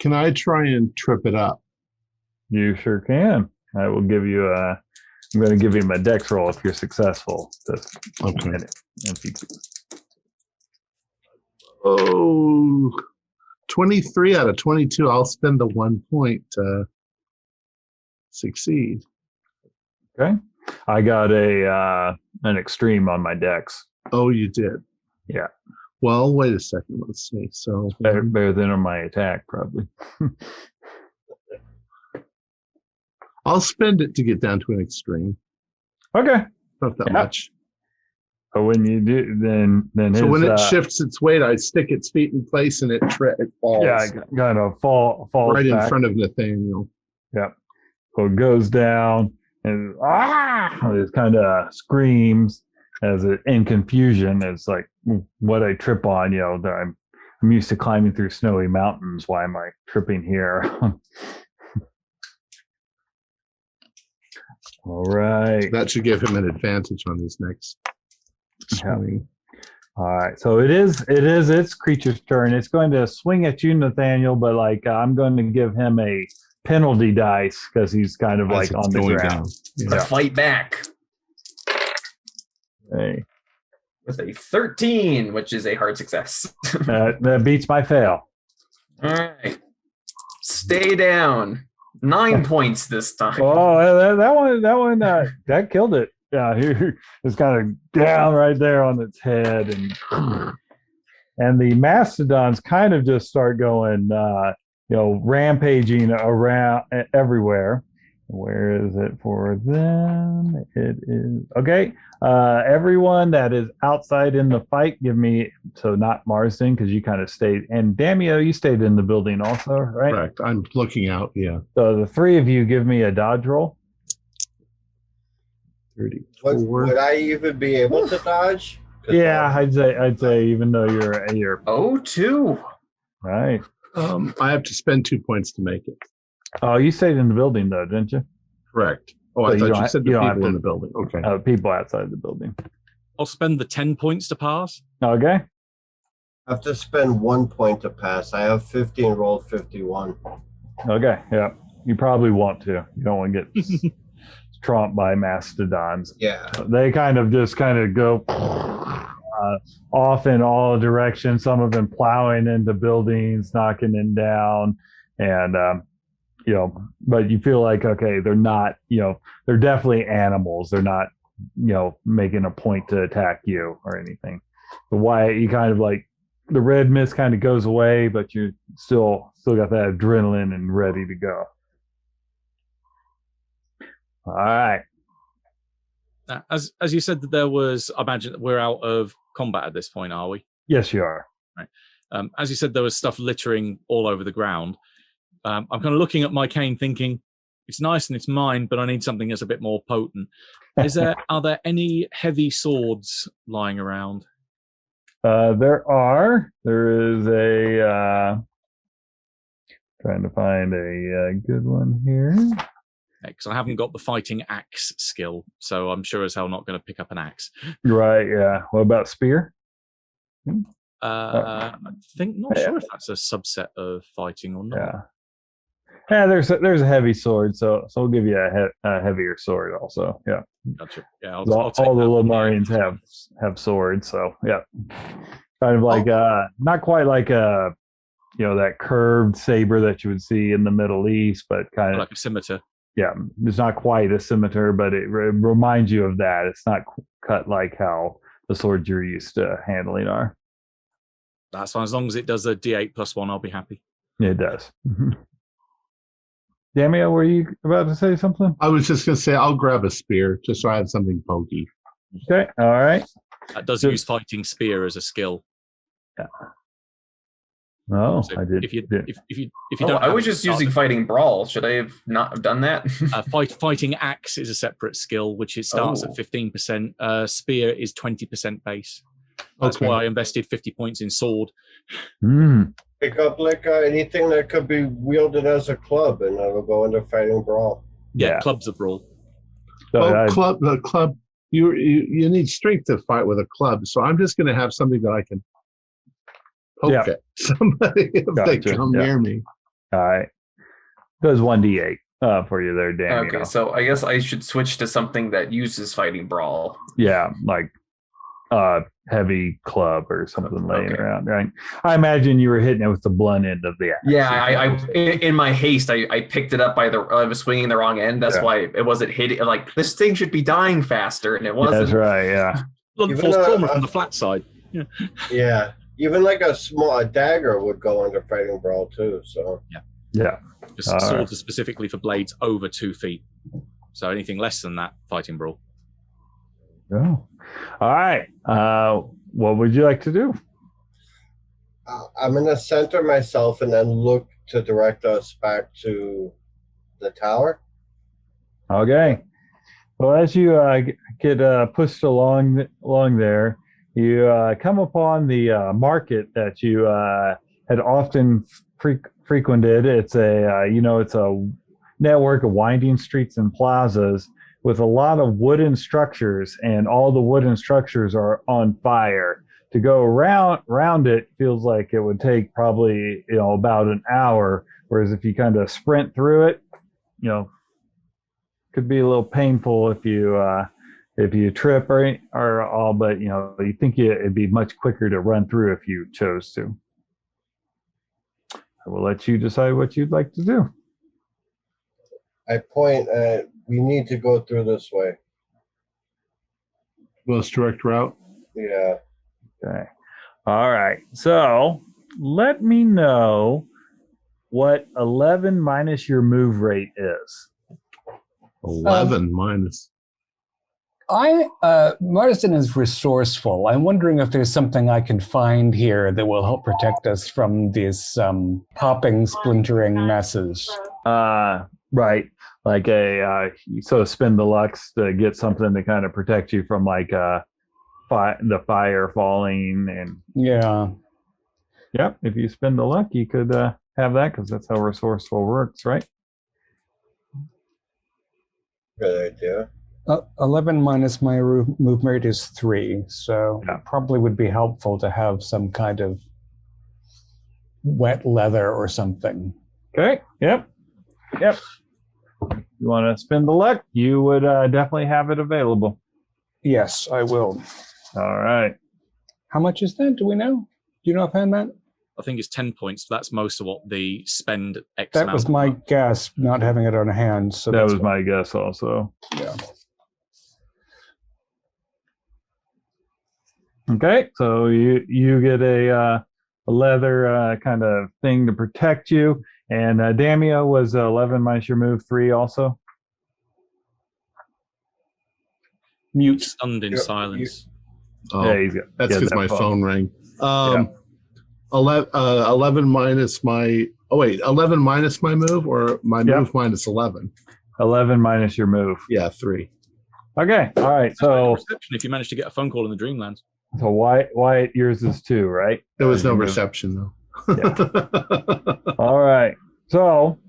I try and trip it up? You sure can. I will give you a. I'm going to give you my dex roll if you're successful. Just Okay. if you, Oh, 23 out of 22. I'll spend the 1 point to succeed. okay. I got an extreme on my dex. Oh, you did? Yeah. Well, wait a second. Let's see. So Better than on my attack, probably. I'll spend it to get down to an extreme. Okay. Not that much. But when you do, then So his, when it shifts its weight, I stick its feet in place and it falls. Yeah, kind of falls right back. in front of Nathaniel. Yep. So it goes down and it kind of screams as it in confusion. It's like what I trip on. I'm used to climbing through snowy mountains. Why am I tripping here? All right. That should give him an advantage on his next swing. All right. So it is its creature's turn. It's going to swing at you, Nathaniel, but I'm going to give him a penalty dice because he's kind of like on the ground. Yeah. Fight back. Hey. With a 13, which is a hard success. That beats my fail. All right. Stay down. 9 points this time. Oh, that killed it. Yeah, it's kind of down right there on its head, and the mastodons kind of just start going, rampaging around everywhere. Where is it for them? It is okay. Everyone that is outside in the fight, give me, so not Marsden, because you kind of stayed, and Damio, you stayed in the building also, right? Correct. I'm looking out. Yeah. So the three of you give me a dodge roll. 34. Would I even be able to dodge? Yeah, I'd say even though you're 2. right. I have to spend 2 points to make it. Oh, you stayed in the building though, didn't you? Correct. Oh, I thought you said the people in the building. Okay. People outside the building. I'll spend the 10 points to pass. Okay. I have to spend 1 point to pass. I have 50 and rolled 51. Okay. Yeah. You probably want to. You don't want to get trumped by mastodons. Yeah. They kind of go off in all directions. Some of them plowing into buildings, knocking them down, and but you feel like, okay, they're not, they're definitely animals. They're not, making a point to attack you or anything. But why you kind of like the red mist kind of goes away, but you still got that adrenaline and ready to go. All right. As you said that there was, I imagine that we're out of combat at this point, are we? Yes, you are. Right. As you said, there was stuff littering all over the ground. I'm kind of looking at my cane thinking, it's nice and it's mine, but I need something that's a bit more potent. Are there any heavy swords lying around? There are. There is a, trying to find a good one here. Because I haven't got the fighting axe skill, so I'm sure as hell not going to pick up an axe. Right, yeah. What about spear? I think not sure if that's a subset of fighting or not. Yeah. Yeah, there's a heavy sword, so we'll give you a heavier sword also. Yeah. Gotcha. Yeah, I'll take all the Lomarians have swords, so yeah. Kind of like not quite like a that curved saber that you would see in the Middle East, but kind of like a scimitar. Yeah, it's not quite a scimitar, but it reminds you of that. It's not cut like how the swords you're used to handling are. That's fine. As long as it does a D8 plus 1, I'll be happy. It does. Damia, were you about to say something? I was just going to say I'll grab a spear just so I have something pokey. Okay, all right. That does use fighting spear as a skill. Yeah. No, so I did. If you don't, I was just using fighting brawl. Should I have not have done that? Fighting axe is a separate skill, which it starts at 15%. Spear is 20% base. That's why I invested 50 points in sword. Pick up like anything that could be wielded as a club, and I will go into fighting brawl. Yeah, club's a brawl. So the club. You need strength to fight with a club, so I'm just going to have something that I can poke at somebody if they come near me. All right. Does 1d8. for you there, Daniel. Okay, so I guess I should switch to something that uses fighting brawl. Yeah, like heavy club or something laying Okay. around, right? I imagine you were hitting it with the blunt end of the axe. Yeah, I in my haste, I picked it up I was swinging the wrong end. That's why it wasn't hitting. Like, this thing should be dying faster, and it wasn't. That's right, yeah. Blunt force trauma from the flat side. Yeah. Yeah. Even like a dagger would go under fighting brawl too. So Yeah. Just swords are specifically for blades over 2 feet. So anything less than that, fighting brawl. Oh. All right. What would you like to do? I'm gonna center myself and then look to direct us back to the tower. Okay. Well, as you get pushed along there, you come upon the market that you had often frequented. It's it's a network of winding streets and plazas with a lot of wooden structures, and all the wooden structures are on fire. To go around it feels like it would take probably about an hour, whereas if you kind of sprint through it, could be a little painful if you trip or all, but you think it'd be much quicker to run through if you chose to. I will let you decide what you'd like to do. I point at, we need to go through this way. Most direct route. Yeah. Okay. All right. So let me know what 11 minus your move rate is. 11 minus. Marsden is resourceful. I'm wondering if there's something I can find here that will help protect us from these popping, splintering messes. Right. Like you sort of spend the lux to get something to kind of protect you from like the fire falling and yeah. Yep. If you spend the luck, you could have that because that's how resourceful works, right? Good idea. 11 minus my move rate is 3, so it probably would be helpful to have some kind of wet leather or something. Okay. Yep. You want to spend the luck? You would definitely have it available. Yes, I will. All right. How much is that? Do we know? Do you know offhand that? I think it's 10 points. That's most of what the spend X That amount. was my guess, not having it on hand. So that was my guess also. Yeah. Okay, so you get a leather kind of thing to protect you, and Damia was 11 minus your move 3 also. Mute. Stunned in silence. Oh, Yeah, he's got, that's because my phone rang. Yeah. 11 minus my. Oh wait, 11 minus my move or my move minus 11. 11 minus your move. Yeah, 3. Okay, all right. So Reception if you manage to get a phone call in the Dreamlands. So Wyatt, yours is 2, right? There was no reception though. Yeah. All right. So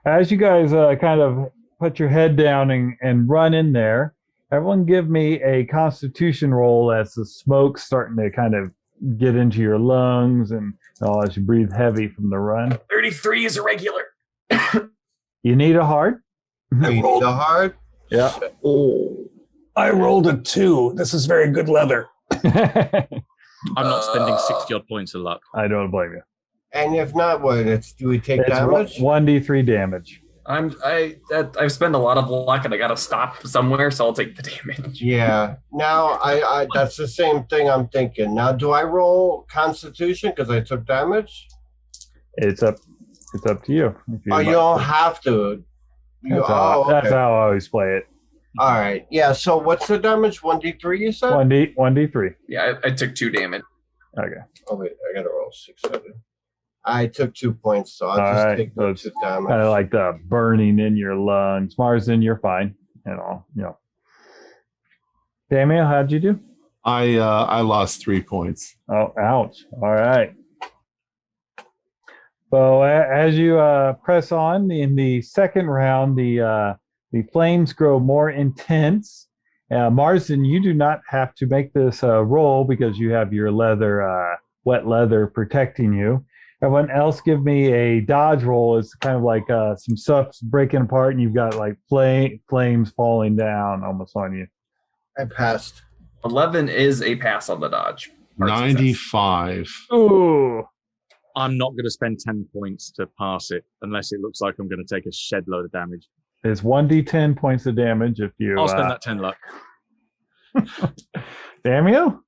as you guys kind of put your head down and run in there, everyone give me a Constitution roll as the smoke's starting to kind of get into your lungs and as you breathe heavy from the run. 33 is a regular. You need a hard? You need a hard? Yeah. Oh. I rolled a 2. This is very good leather. I'm not spending 60 odd points of luck. I don't blame you. And if not, do we take damage? 1d3 damage. I've spent a lot of luck and I gotta stop somewhere, so I'll take the damage. Yeah. Now I that's the same thing I'm thinking. Now do I roll Constitution because I took damage? It's up to you. You don't have to. That's how I always play it. All right. Yeah. So what's the damage? 1d3 you said? 1d3. Yeah, I took 2 damage. Okay. Oh wait, I gotta roll 6. I took 2 points, so I'll just take those 2 damage. Kind of like the burning in your lungs. Marsden, you're fine and all. Damian, how'd you do? I lost 3 points. Oh, ouch. All right. So as you press on in the second round, the flames grow more intense. Marsden, you do not have to make this roll because you have your wet leather protecting you. Everyone else give me a dodge roll. It's kind of like some stuff's breaking apart and you've got like flames falling down almost on you. I passed. 11 is a pass on the dodge. 95. Ooh. I'm not going to spend 10 points to pass it unless it looks like I'm going to take a shed load of damage. It's 1d10 points of damage if you... I'll spend that 10 luck. Damn you.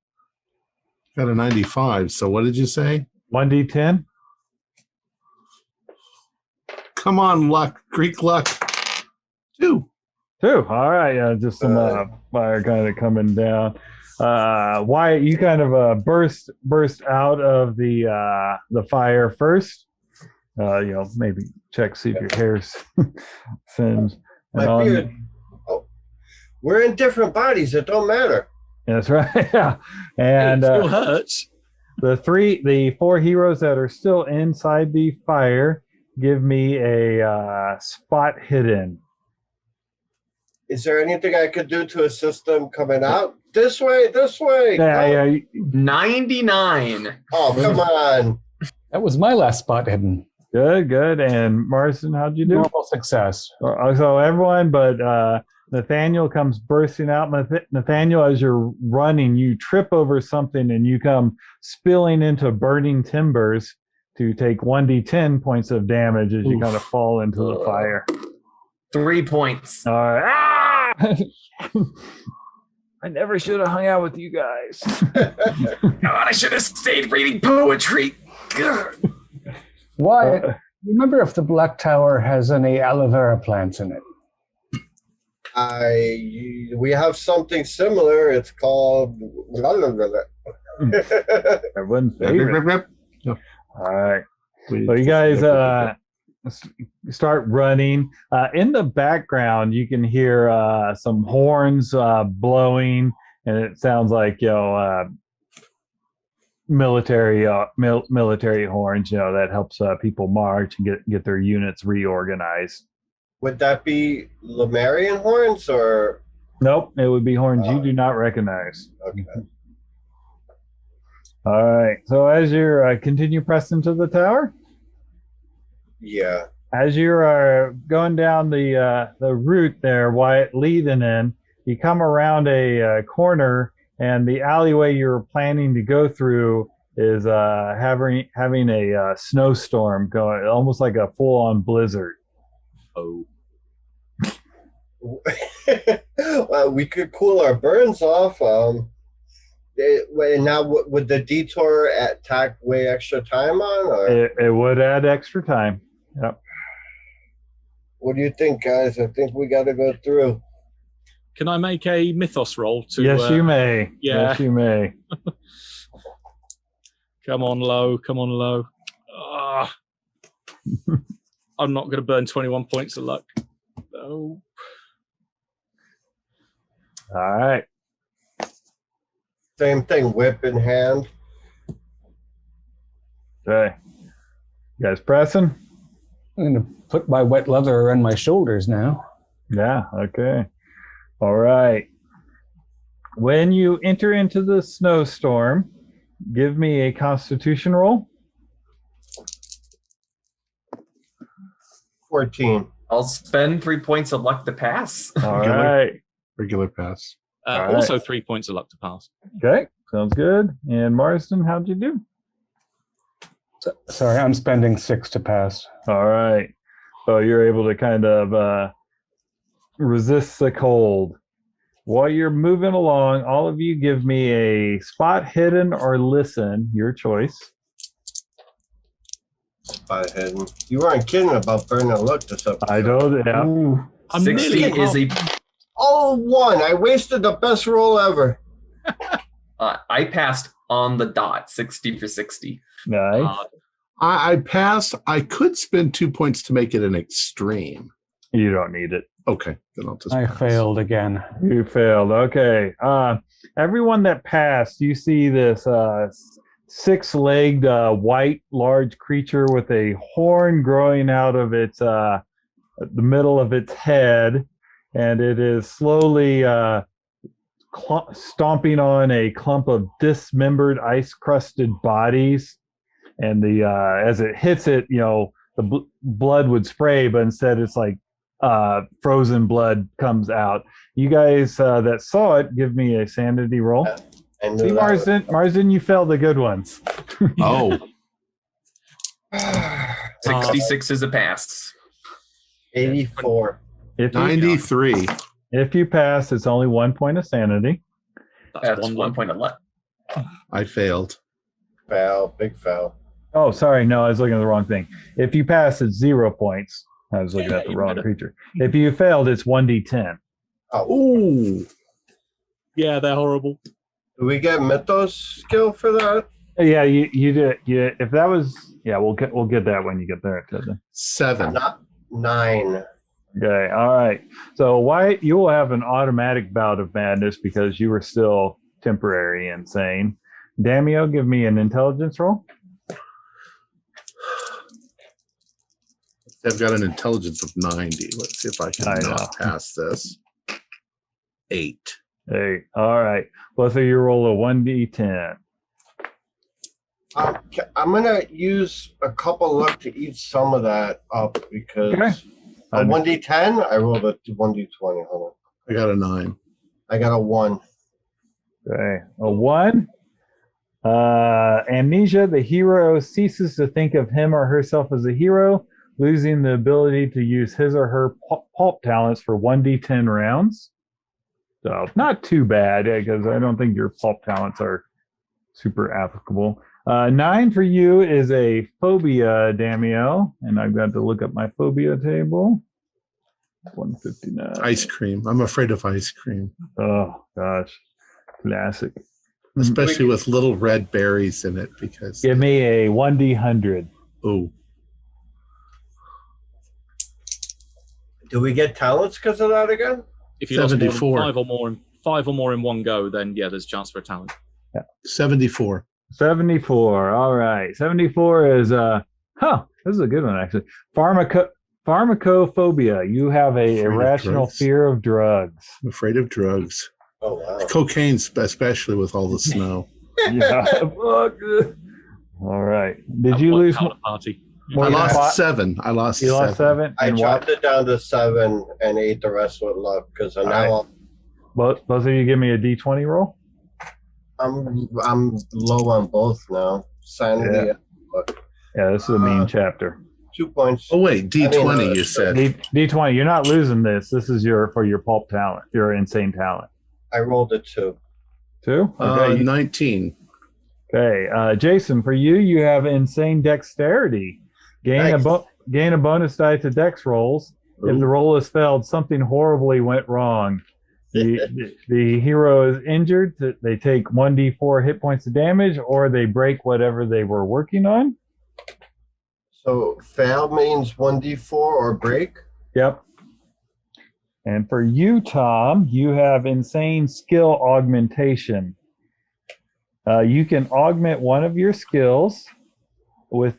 Got a 95. So what did you say? 1d10? Come on, luck. Greek luck. 2. All right. Just some fire kind of coming down. Wyatt, you kind of burst out of the fire first. Maybe check, see if your hair's singed. My beard. Oh, we're in different bodies. It don't matter. That's right. Yeah. And it still hurts. The 4 heroes that are still inside the fire give me a spot hidden. Is there anything I could do to assist them coming out? This way. Yeah. 99. Oh, come on. That was my last spot hidden. Good. And Marston, how'd you do? Normal success. So everyone but Nathaniel comes bursting out. Nathaniel, as you're running, you trip over something and you come spilling into burning timbers to take 1d10 points of damage as you kind of fall into the fire. 3 points. All right. I never should have hung out with you guys. God, I should have stayed reading poetry. Why? Remember if the Black Tower has any aloe vera plants in it? We have something similar. It's called. Everyone's favorite. All right. So you guys start running. In the background, you can hear some horns blowing, and it sounds like military horns. That helps people march and get their units reorganized. Would that be Lemurian horns or? Nope, it would be horns you do not recognize. Okay. All right. So as you continue pressing to the tower. Yeah. As you're going down the route there, Wyatt leading in, you come around a corner, and the alleyway you're planning to go through is having a snowstorm going, almost like a full-on blizzard. Oh. Well, we could cool our burns off. Now, would the detour tack way extra time on? Or? It would add extra time. Yep. What do you think, guys? I think we got to go through. Can I make a mythos roll? Yes, you may. Yeah. Yes, you may. Come on, low. Ah. I'm not going to burn 21 points of luck. No. All right. Same thing, whip in hand. Okay. You guys pressing? I'm going to put my wet leather around my shoulders now. Yeah, okay. All right. When you enter into the snowstorm, give me a constitution roll. 14. I'll spend 3 points of luck to pass. All right. Regular pass. All Also right. 3 points of luck to pass. Okay, sounds good. And Marston, how'd you do? Sorry, I'm spending 6 to pass. All right. So you're able to kind of resist the cold. While you're moving along, all of you give me a spot hidden or listen, your choice. Spot hidden. You weren't kidding about burning a look this episode. I don't. Yeah. Ooh. I'm 60 nearly is a. Oh, 1. I wasted the best roll ever. I passed on the dot, 60 for 60. Nice. I passed. I could spend 2 points to make it an extreme. You don't need it. Okay, then I'll just I pass. failed again. You failed. Okay. Everyone that passed, you see this 6-legged white large creature with a horn growing out of its the middle of its head, and it is slowly stomping on a clump of dismembered, ice-crusted bodies. and the as it hits it, the blood would spray, but instead it's like frozen blood comes out. You guys that saw it, give me a sanity roll. See, Marsden, you failed the good ones. Oh. 66 is a pass. 84. 93. If you pass, it's only 1 point of sanity. That's 1 point of luck. I failed. Foul, big foul. Oh, sorry. No, I was looking at the wrong thing. If you pass, it's 0 points. I was looking at the wrong creature. If you failed, it's 1d10. Oh. Ooh. Yeah, they're horrible. Do we get Mythos skill for that? Yeah, you did. Yeah, if that was, we'll get that when you get there. 7. Not 9. Okay, all right. So Wyatt, you will have an automatic bout of madness because you were still temporary insane. Damio, give me an intelligence roll. I've got an intelligence of 90. Let's see if I can not pass this. 8. Hey, all right. Both of you roll a 1d10. I'm gonna use a couple luck to eat some of that up because a 1d10. I rolled a 1d20. Hold on. I got a 9. I got a 1. Okay, a 1. Amnesia. The hero ceases to think of him or herself as a hero, losing the ability to use his or her pulp talents for 1d10 rounds. So not too bad because I don't think your pulp talents are super applicable. 9 for you is a phobia, Damio, and I've got to look up my phobia table. 159. Ice cream. I'm afraid of ice cream. Oh gosh, classic. Especially with little red berries in it because. Give me a 1d100. Oh. Do we get talents because of that again? If you lost 74. 5 or more in one go, then yeah, there's a chance for a talent. Yeah. 74. 74. All right. 74 is this is a good one actually. Pharmacophobia. You have a irrational fear of drugs. I'm afraid of drugs. Oh wow. Cocaine, especially with all the snow. Yeah. All right. Did you lose? Party. I lost 7. You lost 7. I And chopped it down to 7 and ate the rest with luck because now both of you give me a d20 roll. I'm low on both now. Sanity. Yeah, this is a mean chapter. 2 points. Oh wait, D20 you said. D20. You're not losing this. This is for your pulp talent, your insane talent. I rolled a 2. 2? Okay. 19. Okay. Jason, for you have insane dexterity. Gain a bonus die to dex rolls. Ooh. If the roll is failed, something horribly went wrong. The hero is injured. They take 1d4 hit points of damage, or they break whatever they were working on. So fail means 1d4 or break? Yep. And for you, Tom, you have insane skill augmentation. You can augment one of your skills with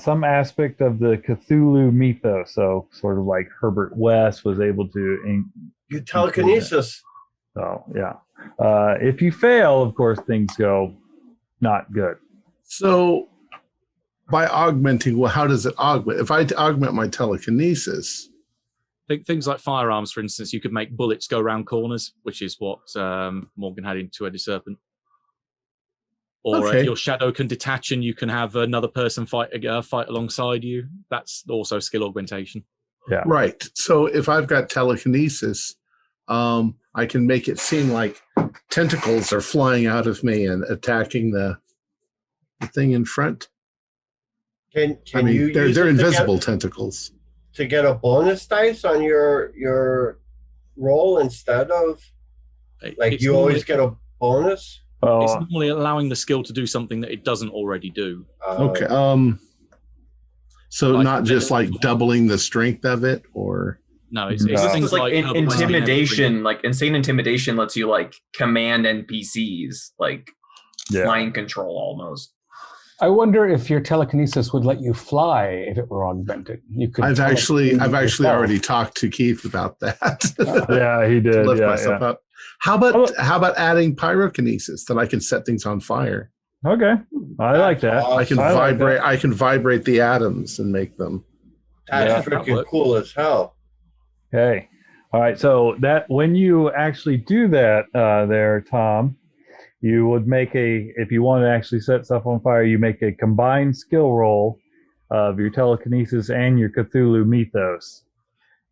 some aspect of the Cthulhu mythos. So sort of like Herbert West was able to... You telekinesis. So, yeah. If you fail, of course, things go not good. So by augmenting, well, how does it augment? If I augment my telekinesis... Things like firearms, for instance, you could make bullets go around corners, which is what Morgan had in Two-Headed Serpent. Or your shadow can detach and you can have another person fight alongside you. That's also skill augmentation. Yeah. Right. So if I've got telekinesis, I can make it seem like tentacles are flying out of me and attacking the thing in front. They're invisible tentacles. To get a bonus dice on your roll instead of you always get a bonus? It's normally allowing the skill to do something that it doesn't already do. Okay. So not just like doubling the strength of it, or no, it's things like intimidation. Like insane intimidation lets you like command NPCs, like mind control almost. I wonder if your telekinesis would let you fly if it were augmented. You could. I've actually already talked to Keith about that. Yeah, he did. To lift myself up. How about adding pyrokinesis that I can set things on fire? Okay, I like that. awesome. I can I like vibrate. that. I can vibrate the atoms and make them. That's Yeah, freaking that cool as hell. Okay. All right. So that when you actually do that, there, Tom, you would make if you want to actually set stuff on fire, you make a combined skill roll of your telekinesis and your Cthulhu mythos,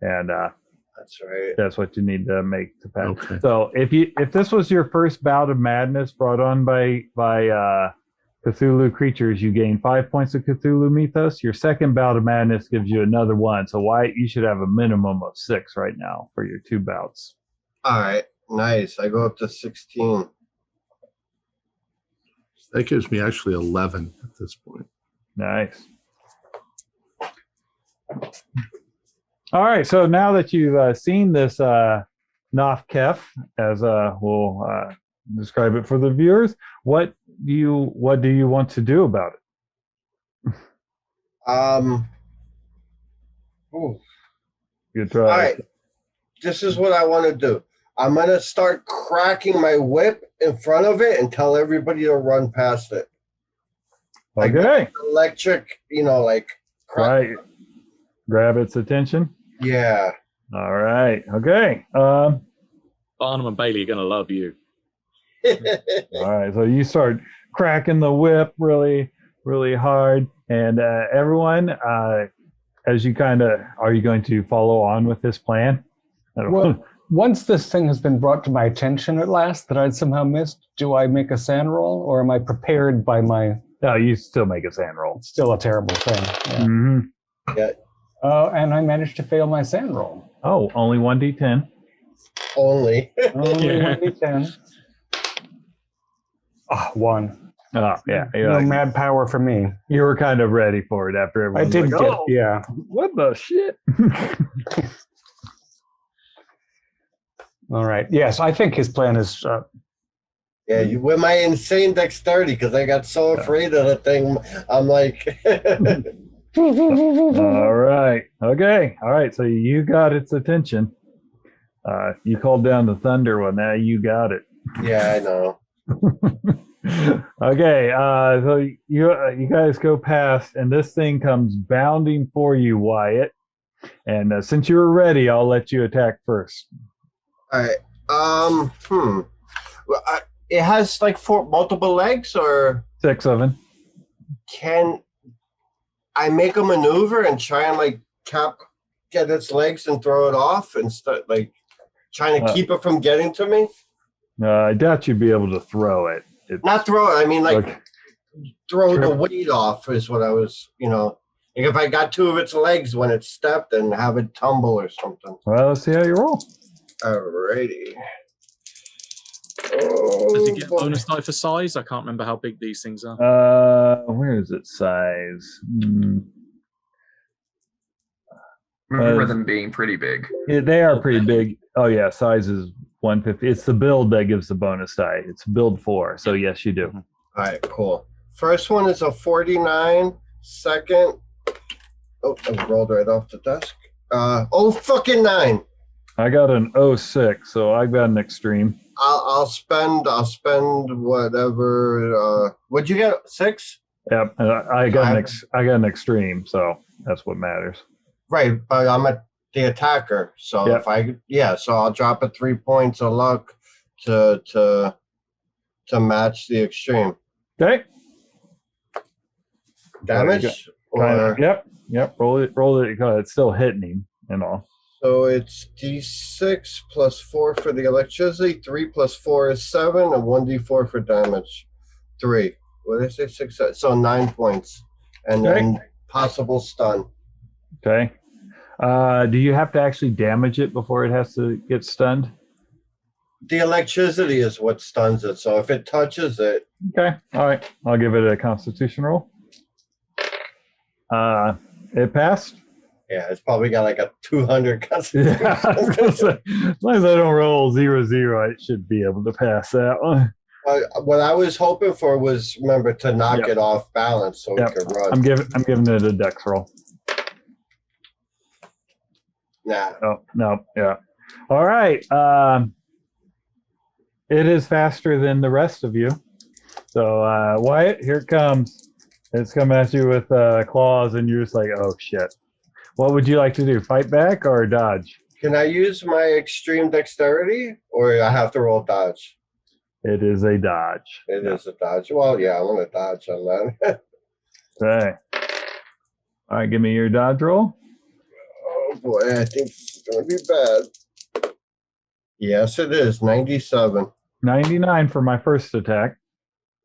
and That's right. that's what you need to make to pass. Okay. So if this was your first bout of madness brought on by Cthulhu creatures, you gain 5 points of Cthulhu mythos. Your second bout of madness gives you another one. So you should have a minimum of 6 right now for your 2 bouts. All right. Nice. I go up to 16. That gives me actually 11 at this point. Nice. All right. So now that you've seen this Nafkef, as we'll describe it for the viewers, what do you want to do about it? Ooh. You try. All right. This is what I want to do. I'm going to start cracking my whip in front of it and tell everybody to run past it. Okay. Electric, like crack. Right. Grab its attention. Yeah. All right. Okay. Barnum and Bailey are going to love you. All right. So you start cracking the whip really, really hard, and everyone, as you are you going to follow on with this plan? Well, once this thing has been brought to my attention at last that I'd somehow missed, do I make a sand roll, or am I prepared by my... No, you still make a sand roll. It's still a terrible thing. Yeah. Mm-hmm. Yeah. And I managed to fail my sand roll. Oh, only 1d10. Only. Only Yeah. 1d10. 1. Oh, yeah. No mad power for me. You were kind of ready for it after everyone. I did like, get, oh, yeah. what the shit? All right. Yes, I think his plan is... Yeah, with my insane dexterity, because I got so afraid of the thing, I'm like... All right. Okay. All right. So you got its attention. You called down the thunder one. Now you got it. Yeah, I know. Okay. So you guys go past, and this thing comes bounding for you, Wyatt. And since you were ready, I'll let you attack first. All right. Well, it has like multiple legs, or 6 of them. can I make a maneuver and try and get its legs and throw it off and start trying to keep it from getting to me? I doubt you'd be able to throw it. Not throw it. I mean, Okay. throw the weight off is what I was, if I got 2 of its legs when it stepped and have it tumble or something. Well, let's see how you roll. Alrighty. Does it get a boy. bonus die for size? I can't remember how big these things are. Where is it size? Remember them being pretty big. Yeah, they are pretty big. Oh yeah, size is 150. It's the build that gives the bonus die. It's build 4. So yes, you do. All right, cool. First one is a 49. Second, I rolled right off the desk. Fucking 9. I got an 06, so I got an extreme. I'll spend whatever. What'd you get? 6? Yep, and I got an extreme, so that's what matters. Right, but I'm the attacker, so Yep. so I'll drop a 3 points of luck to match the extreme Okay. damage. Or Yep. Roll it because it's still hitting him and all. so it's D6 plus 4 for the electricity. 3 plus 4 is 7, and 1d4 for damage. 3. What did I say? 6. So 9 points, and then possible stun. Okay. Do you have to actually damage it before it has to get stunned? The electricity is what stuns it. So if it touches it, Okay. All right. I'll give it a Constitution roll. It passed. yeah, it's probably got like a 200 constitution. Yeah, I was gonna say, as long as I don't roll 0-0, I should be able to pass that one. What I was hoping for was, remember, to knock it off balance so it could run. I'm giving it a dex roll. Nah. No. Yeah. All right. It is faster than the rest of you. So Wyatt, here it comes. It's coming at you with claws, and you're just like, oh shit. What would you like to do? Fight back or dodge? Can I use my extreme dexterity, or I have to roll dodge? It is a dodge. It is a dodge. Well, yeah, I'm gonna dodge on that. Okay. All right, give me your dodge roll. Oh boy, I think it's gonna be bad. Yes, it is. 97. 99 for my first attack.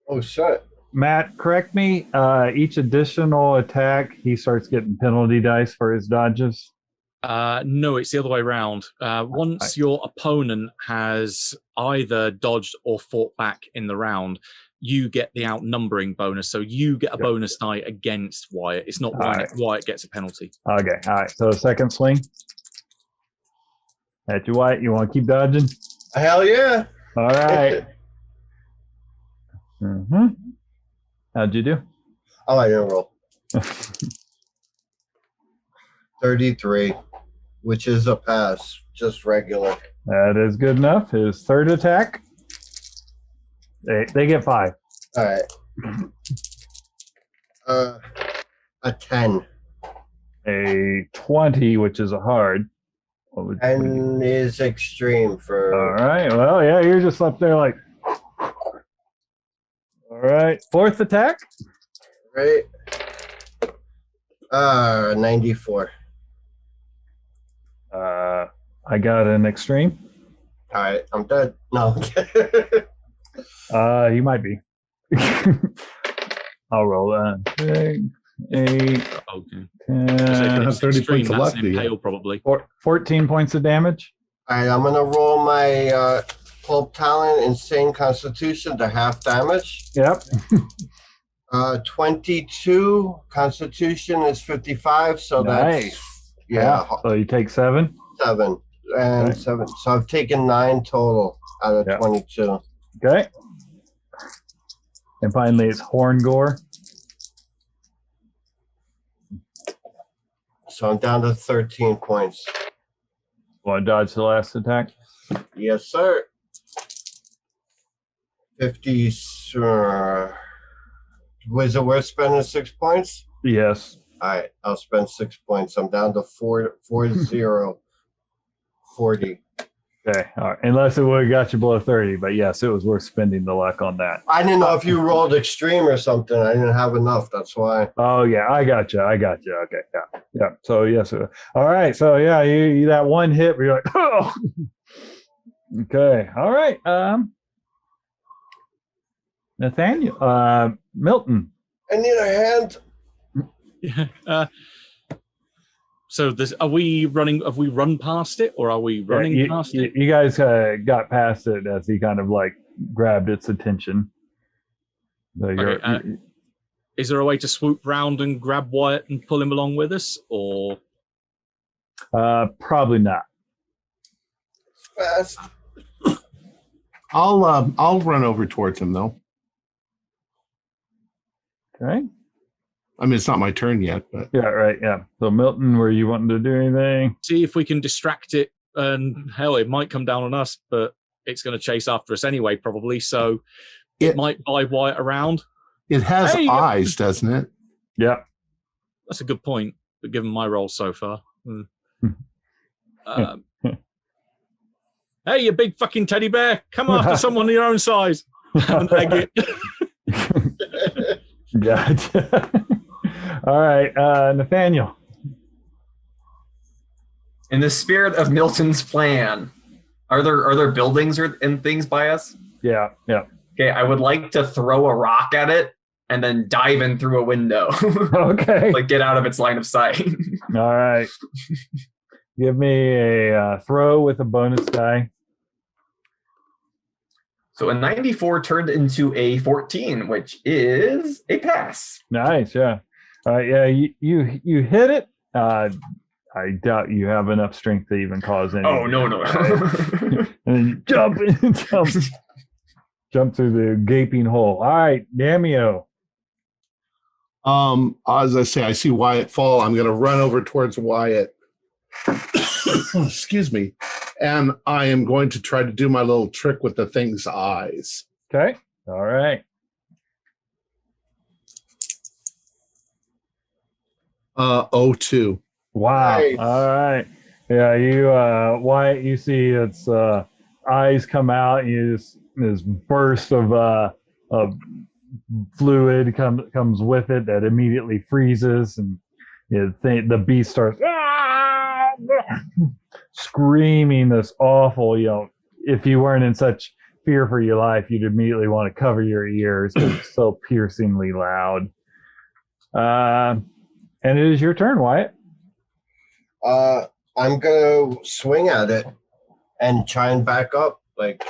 Oh shit. Matt, correct me. Each additional attack, he starts getting penalty dice for his dodges. No, it's the other way around. Once your opponent has either dodged or fought back in the round, you get the outnumbering bonus. So you get a bonus die against Wyatt. It's not Wyatt gets a penalty. Okay, all right. So second swing. At you, Wyatt. You want to keep dodging? Hell yeah. All right. Mm-hmm. How'd you do? Oh, I didn't roll. 33, which is a pass, just regular. That is good enough. His third attack. They get 5. All right. A 10. A 20, which is a hard. And is extreme for. All right. Well, yeah, you're just up there like. All right. Fourth attack. Right. 94. I got an extreme. All right, I'm dead. No. You might be. I'll roll that. 8, Okay. 10, 30 points of luck. Impale, probably. 14 points of damage. All right, I'm gonna roll my Pulp Talent Insane Constitution to half damage. Yep. 22 Constitution is 55, so Nice. that's yeah. So you take 7. 7 and Okay. 7. So I've taken 9 total out of 22. Okay. And finally, it's Horn Gore. So I'm down to 13 points. Want to dodge the last attack? Yes, sir. 50. Was it worth spending 6 points? Yes. All right, I'll spend 6 points. I'm down to 40. Okay. All right. Unless it would have got you below 30, but yes, it was worth spending the luck on that. I didn't know if you rolled extreme or something. I didn't have enough. That's why. Oh yeah, I got you. Okay. Yeah. So yes. All right. So yeah, you that one hit where you're like, oh. Okay. All right. Nathaniel. Milton. I need a hand. Yeah. So this, are we running? Have we run past it, or are we running past it? You guys got past it as he kind of like grabbed its attention. So Okay, is there a way to swoop round and grab Wyatt and pull him along with us, or? Probably not. Fast. I'll run over towards him though. Okay. I mean, it's not my turn yet, but Yeah. Right. Yeah. So Milton, were you wanting to do anything? See if we can distract it, and hell, it might come down on us, but it's going to chase after us anyway, probably. So it might buy Wyatt around. it has Hey! eyes, doesn't it? Yeah. That's a good point, but given my role so far. Hey, you big fucking teddy bear, come after someone your own size. And egg it. Gotcha. All right, Nathaniel. In the spirit of Milton's plan, are there buildings and things by us? Yeah. Okay, I would like to throw a rock at it and then dive in through a window. Okay. Like get out of its line of sight. All right. Give me a throw with a bonus die. So a 94 turned into a 14, which is a pass. Nice. Yeah. All right. Yeah. You hit it. I doubt you have enough strength to even cause any. Oh, no. And then you jump through the gaping hole. All right, Damio. As I say, I see Wyatt fall. I'm going to run over towards Wyatt. Excuse me. And I am going to try to do my little trick with the thing's eyes. Okay. All right. 02. Wow. Nice. All right. Yeah, you Wyatt, you see its eyes come out, and this burst of fluid comes with it that immediately freezes, and the beast starts screaming this awful, if you weren't in such fear for your life, you'd immediately want to cover your ears because it's so piercingly loud. And it is your turn, Wyatt. I'm gonna swing at it and try and back up. Like,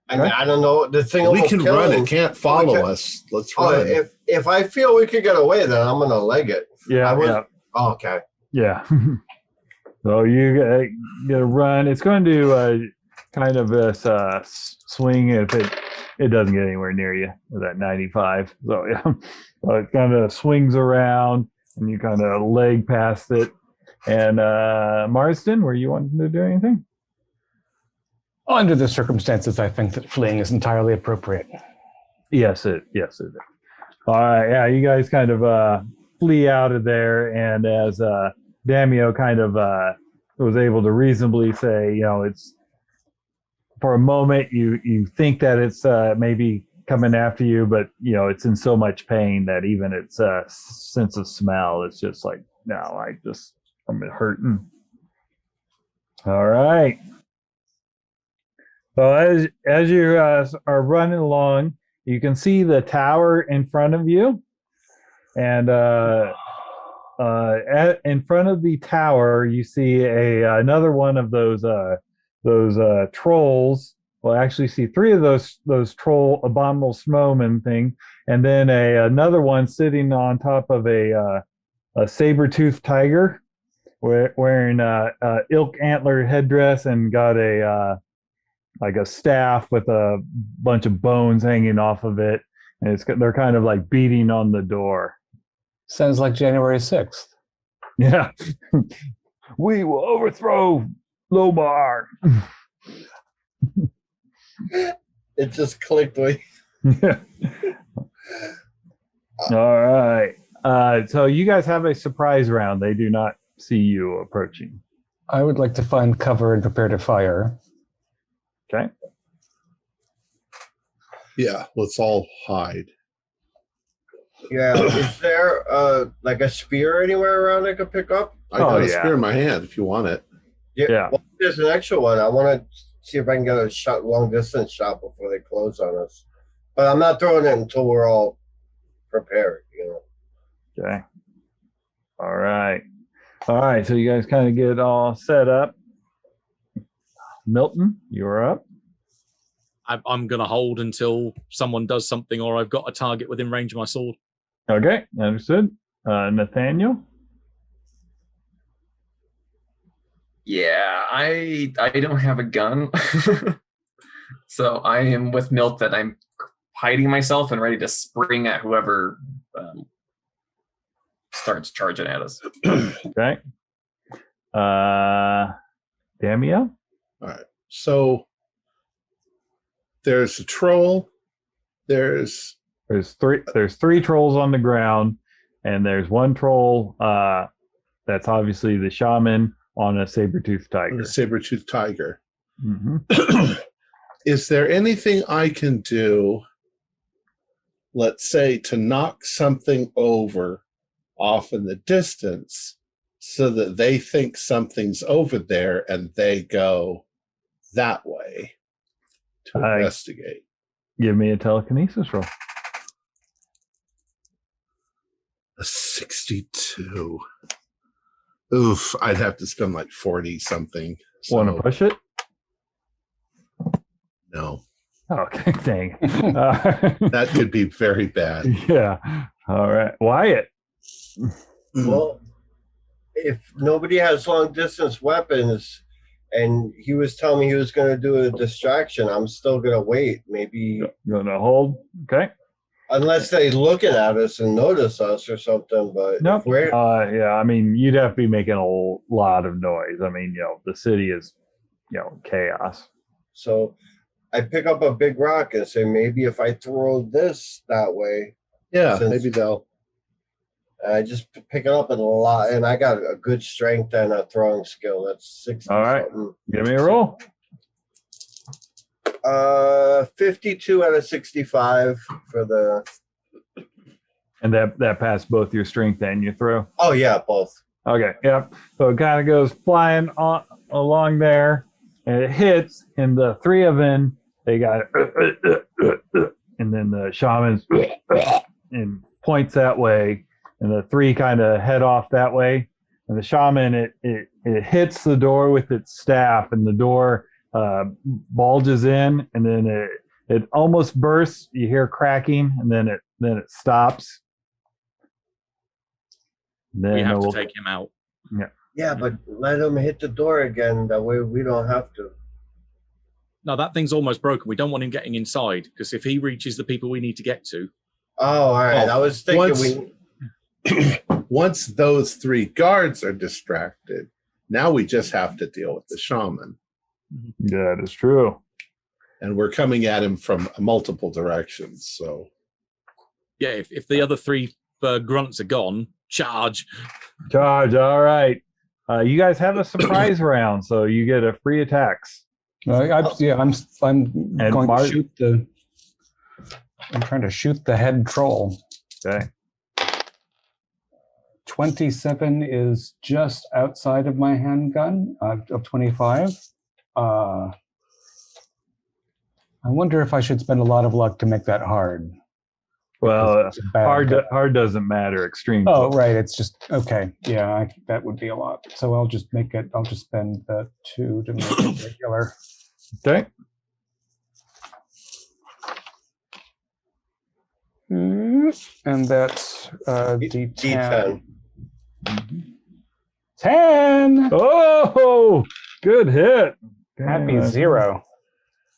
I mean, I don't know. The thing We can run. It can't follow us. Let's run. If I feel we could get away, then I'm gonna leg it. Yeah. Oh, okay. Yeah. So you gonna run. It's going to do kind of this swing if it doesn't get anywhere near you with that 95. So yeah, so it kind of swings around and you kind of leg past it. And Marsden, were you wanting to do anything? Under the circumstances, I think that fleeing is entirely appropriate. Yes, it is. All right, yeah, you guys kind of flee out of there, and as Damio kind of was able to reasonably say, it's for a moment you think that it's maybe coming after you, but it's in so much pain that even its sense of smell is just like, no, I'm hurting. All right. So as you are running along, you can see the tower in front of you, and in front of the tower, you see another one of those trolls. Well, actually, see three of those troll abominable snowmen thing, and then another one sitting on top of a saber-toothed tiger, wearing ilk antler headdress and got like a staff with a bunch of bones hanging off of it, and they're kind of like beating on the door. Sounds like January 6th. Yeah. We will overthrow Lomar. It just clicked. Yeah. All right. So you guys have a surprise round. They do not see you approaching. I would like to find cover and prepare to fire. Okay. Yeah, let's all hide. Yeah. Is there like a spear anywhere around I could pick up? I got a spear in my hand if you want it. Yeah. Well, there's an extra one. I want to see if I can get a long distance shot before they close on us. But I'm not throwing it until we're all prepared. Okay. All right. So you guys kind of get all set up. Milton, you're up. I'm going to hold until someone does something or I've got a target within range of my sword. Okay, understood. Nathaniel? Yeah, I don't have a gun. So I am with Milt that I'm hiding myself and ready to spring at whoever starts charging at us. Okay. Damio? All right. So there's a troll. There's three trolls on the ground, and there's one troll that's obviously the shaman on a saber-toothed tiger. a saber-toothed tiger. Mm-hmm. Is there anything I can do, let's say, to knock something over off in the distance so that they think something's over there and they go that way to investigate? Give me a telekinesis roll. A 62. Oof, I'd have to spend like 40 something. So Want to push it? no. Okay, dang. That could be very bad. Yeah. All right. Wyatt. Well, if nobody has long distance weapons and he was telling me he was going to do a distraction, I'm still going to wait. Maybe. Going to hold? Okay. Unless they looking at us and notice us or something, but Nope. if we're Yeah, I mean, you'd have to be making a lot of noise. I mean, the city is, chaos. so I pick up a big rock and say maybe if I throw this that way, Yeah, Since- maybe they'll. I just pick it up and a lot, and I got a good strength and a throwing skill. That's 60 All right. something. Give me a roll. 52 out of 65 for the. And that passed both your strength and your throw. Oh yeah, both. Okay, yep. So it kind of goes flying along there, and it hits, and the three of them, they got, and then the shaman's and points that way, and the three kind of head off that way, and the shaman it hits the door with its staff, and the door bulges in, and then it almost bursts. You hear cracking, and then it stops. Then We have to take him out. Yeah, but let him hit the door again. That way we don't have to. No, that thing's almost broken. We don't want him getting inside, because if he reaches the people we need to get to. Oh, all right. I was thinking once those three guards are distracted, now we just have to deal with the shaman. That is true. And we're coming at him from multiple directions. So, Yeah, if the other three grunts are gone, charge. Charge. All right. You guys have a surprise round, so you get a free attacks. I'm going to shoot the. I'm trying to shoot the head troll. Okay. 27 is just outside of my handgun of 25. I wonder if I should spend a lot of luck to make that hard. Well, hard doesn't matter. Extreme. Oh, right. It's just okay. Yeah, that would be a lot. So I'll just make it. I'll just spend the 2 to make it regular. Okay. And that's D10. 10. 10. Oh, good hit. Happy 0.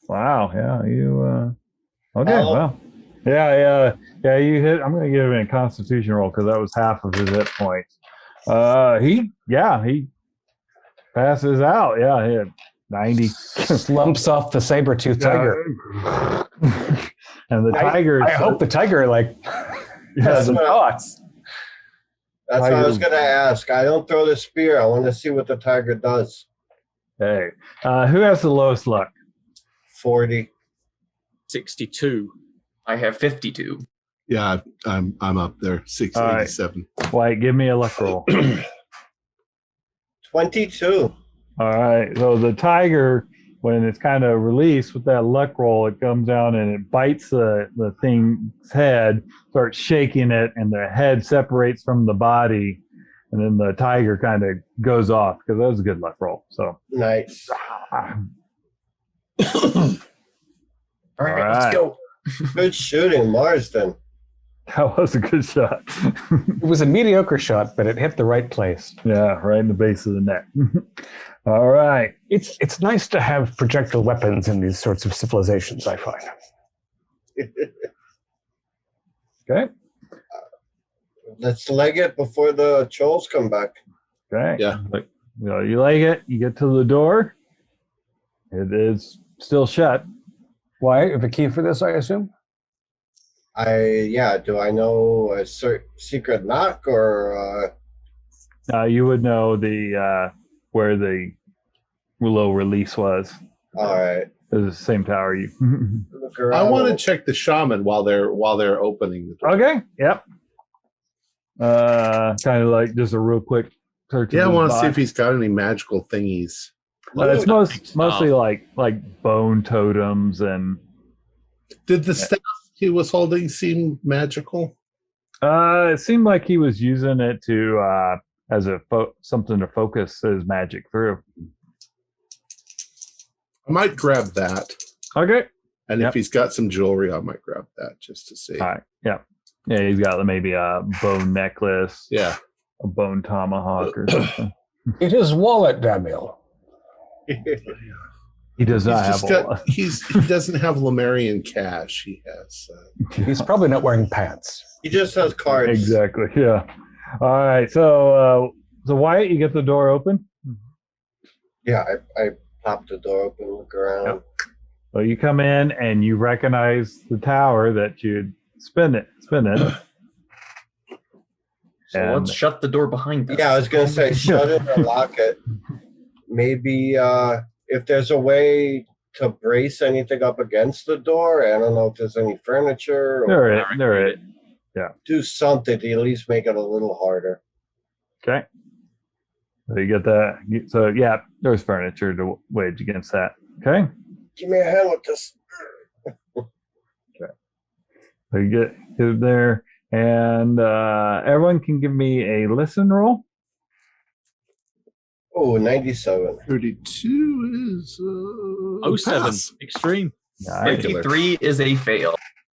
Wow. Yeah. You. Okay. Oh. Well. Yeah. You hit. I'm going to give him a Constitution roll because that was half of his hit points. He passes out. Yeah. He had 90. Slumps off the saber-toothed tiger. And the tiger. I hope the tiger has some thoughts. That's what I was going to ask. I don't throw the spear. I want to see what the tiger does. Hey, who has the lowest luck? 40. 62. I have 52. yeah, I'm up there. 687. White, give me a luck roll. 22. All right. So the tiger, when it's kind of released with that luck roll, it comes down and it bites the thing's head, starts shaking it, and the head separates from the body, and then the tiger kind of goes off because that was a good luck roll. So Nice. All right, right. let's go. Good shooting, Marsden. that was a good shot. It was a mediocre shot, but it hit the right place. Yeah, right in the base of the neck. All right. It's nice to have projectile weapons in these sorts of civilizations, I find. Okay. Let's leg it before the trolls come back. Okay. Yeah. You leg it. You get to the door. It is still shut. Why? The key for this, I assume? Do I know a secret knock or You would know the where the low release was. all right. It was the same tower. You. Look around. I want to check the shaman while they're opening the door. Okay. Yep. Kind of like just a real quick search. Yeah, I of his want to see body. if he's got any magical thingies. It's mostly like bone totems and. Did the staff he was holding seem magical? It seemed like he was using it to as something to focus his magic through. I might grab that. Okay. And Yep. if he's got some jewelry, I might grab that just to see. All right. Yeah. Yeah. He's got maybe a bone necklace. Yeah. A bone tomahawk or something. It is wallet, Daniel. He does not have He doesn't have Lemurian cash. He has. He's probably not wearing pants. He just has cards. Exactly. Yeah. All right. So Wyatt, you get the door open. Yeah, I pop the door open, look around. Yep. So you come in and you recognize the tower that you'd spin it. So let's shut the door behind us. Yeah, I was going to say shut it or lock it. Maybe if there's a way to brace anything up against the door. I don't know if there's any furniture. Or There it. Yeah. Do something to at least make it a little harder. Okay. So you get that. So yeah, there's furniture to wedge against that. Okay. Give me a hand with this. Okay. So you get it there, and everyone can give me a listen roll. Oh, 97. 32 is 07. pass. Extreme. Nice. 53 is a fail.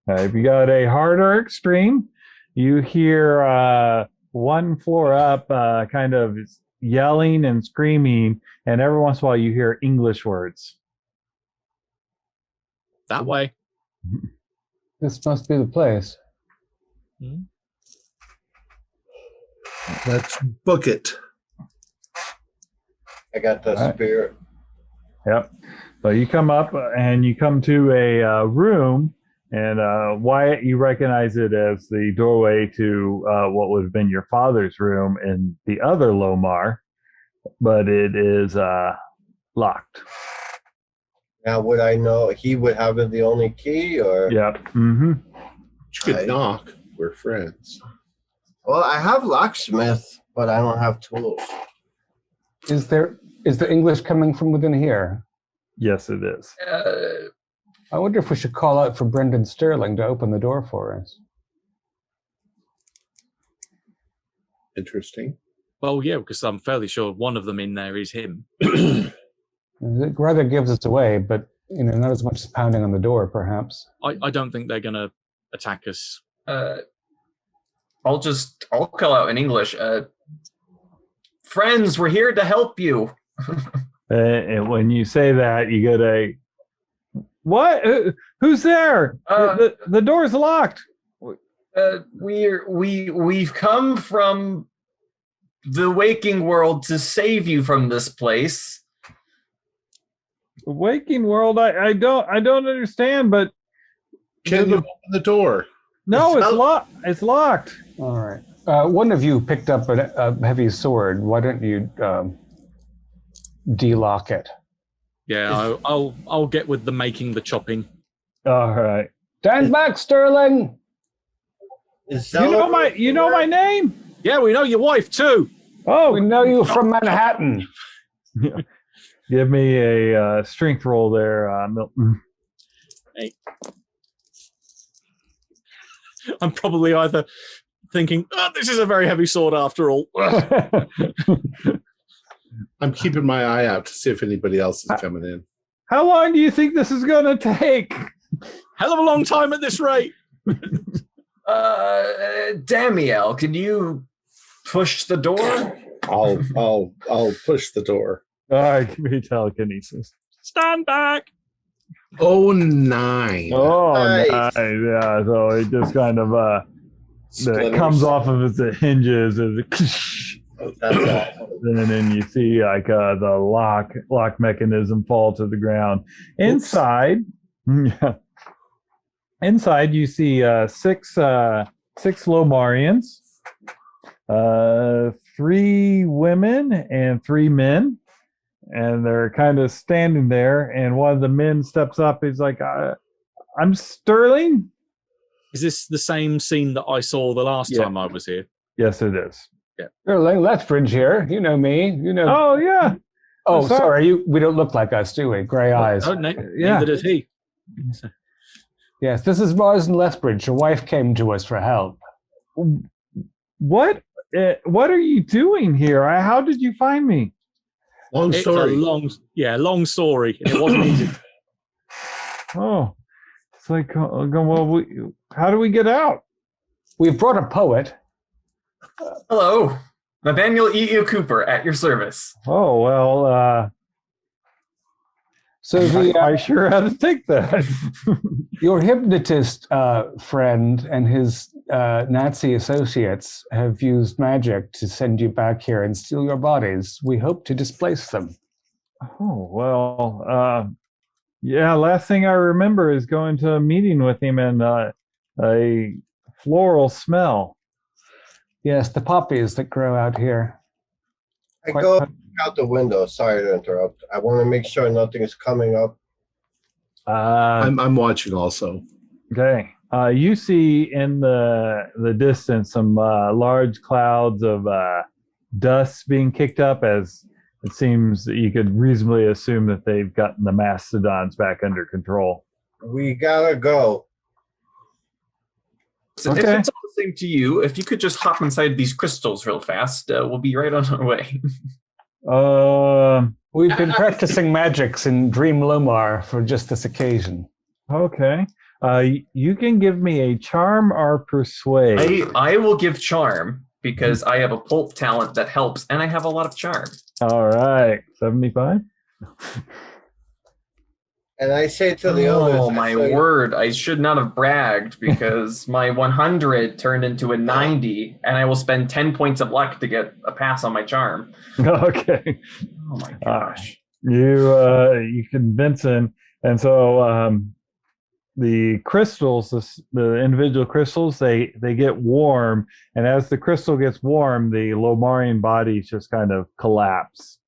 If you got a harder extreme, you hear one floor up kind of yelling and screaming, and every once in a while you hear English words. That way. This must be the place. Let's book it. I got the All right. spirit. Yep. So you come up and you come to a room, and Wyatt, you recognize it as the doorway to what would have been your father's room in the other Lomar, but it is locked. Now, would I know he would have the only key, or? Yep. Mm-hmm. You could knock. We're friends. Well, I have locksmith, but I don't have tools. Is the English coming from within here? Yes, it is. I wonder if we should call out for Brendan Sterling to open the door for us. Interesting. Well, yeah, because I'm fairly sure one of them in there is him. It rather gives us away, but not as much as pounding on the door, perhaps. I don't think they're going to attack us. I'll call out in English. Friends, we're here to help you. And when you say that, you get a what? Who's there? The door's locked. We've come from the waking world to save you from this place. The waking world. I don't understand. But Can you open the door? no, it's locked. It's locked. All right. One of you picked up a heavy sword. Why don't you de-lock it? Yeah, I'll get with the making the chopping. All right. Stand back, Sterling. You know my name? Yeah, we know your wife too. Oh, We know you from Manhattan. give me a strength roll there, Milton. I'm probably either thinking, this is a very heavy sword after all. I'm keeping my eye out to see if anybody else is coming in. How long do you think this is going to take? Hell of a long time at this rate. Damiel, can you push the door? I'll push the door. All right, give me telekinesis. Stand back. Oh, 9. Oh, Nice. nice. Yeah, so it just kind of it comes off of its hinges as it That's awesome. and then you see like the lock mechanism fall to the ground. Inside, inside you see six Lomarians, 3 women and 3 men, and they're kind of standing there. And one of the men steps up. He's like, "I'm Sterling." Is this the same scene that I saw the last Yeah. time I was here? Yes, it is. Sterling Lethbridge here. You know me. Oh yeah. Oh, sorry. sorry. We don't look like us, do we? Gray eyes. Oh, Yeah. neither did he. Yes, this is Marsden Lethbridge. Your wife came to us for help. What are you doing here? How did you find me? Long It's story. a long story. And it wasn't easy. Oh, it's like, well, how do we get out? We've brought a poet. Hello, Nathaniel E. Cooper at your service. Oh, well, So I sure had to take that. your hypnotist friend and his Nazi associates have used magic to send you back here and steal your bodies. We hope to displace them. Oh, well, yeah, last thing I remember is going to a meeting with him and a floral smell. Yes, the poppies that grow out here. I go out the window. Sorry to interrupt. I want to make sure nothing is coming up. I'm watching also. Okay. You see in the distance some large clouds of dust being kicked up, as it seems that you could reasonably assume that they've gotten the mastodons back under control. We gotta go. So if Okay. it's all the same to you, if you could just hop inside these crystals real fast, we'll be right on our way. We've been practicing magics in Dream Lomar for just this occasion. Okay. You can give me a charm or persuade. I will give charm because I have a pulp talent that helps, and I have a lot of charm. All right. 75? And I say to the others, Oh my word! I should not have bragged because my 100 turned into a 90, and I will spend 10 points of luck to get a pass on my charm. Okay. Oh my gosh! You convince him, and so the crystals, the individual crystals, they get warm, and as the crystal gets warm, the Lomarian bodies just kind of collapse.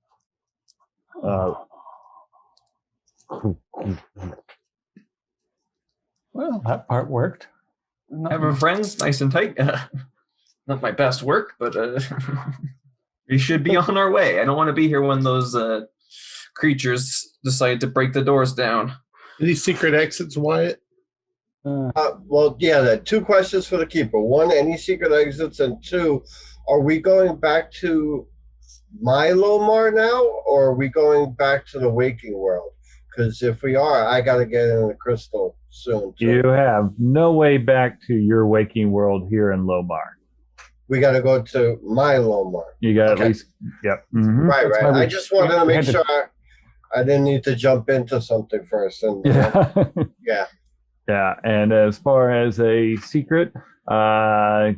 Well, that part worked. Have a friends nice and tight. Not my best work, but we should be on our way. I don't want to be here when those creatures decide to break the doors down. Any secret exits, Wyatt? well, yeah, there are 2 questions for the keeper. 1, any secret exits, and 2, are we going back to my Lomar now, or are we going back to the waking world? Because if we are, I got to get in the crystal soon. Too. You have no way back to your waking world here in Lomar. We got to go to my Lomar. You got Okay. at least, yep. Mhm. Right. why we- I just wanted to we make had to- sure I didn't need to jump into something first. And Yeah. yeah. Yeah, and as far as a secret, no,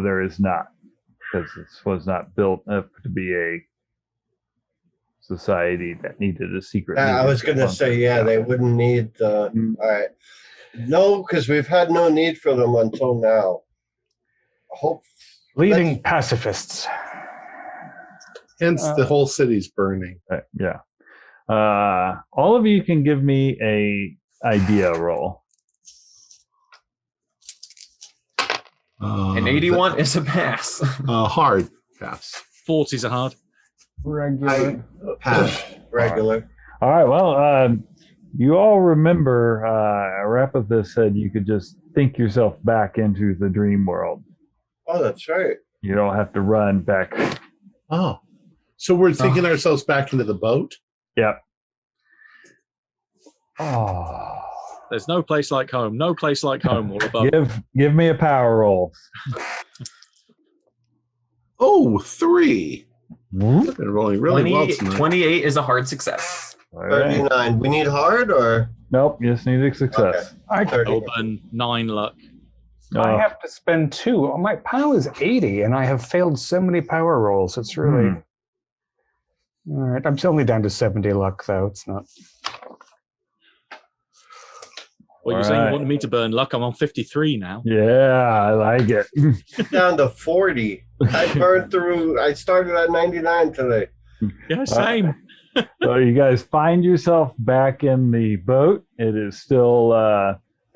there is not, because this was not built up to be a society that needed a secret. I was going to say, yeah, they wouldn't need. All right. No, because we've had no need for them until now. Hope. Leading pacifists. Hence, the whole city's burning. Yeah. All of you can give me a idea roll. An 81 is a pass. Hard pass. 40's are hard. Regular. Pass. Regular. All right. Well, you all remember Arapathis said you could just think yourself back into the dream world. Oh, that's right. You don't have to run back. Oh. So we're thinking ourselves back into the boat? Yep. Oh. There's no place like home. No place like home or above. Give me a power roll. Oh, 3. I've been rolling really well tonight. 28 is a hard success. All right. 39. We need hard or? Nope, you just need a success. I 30. Open 9 luck. I have to spend 2. My POW is 80, and I have failed so many power rolls. It's really... All right, I'm only down to 70 luck, though. It's not... Well, you're saying you wanted me to burn luck. I'm on 53 now. Yeah, I like it. Down to 40. I burned through. I started at 99 today. Yeah, same. So you guys find yourself back in the boat. It is still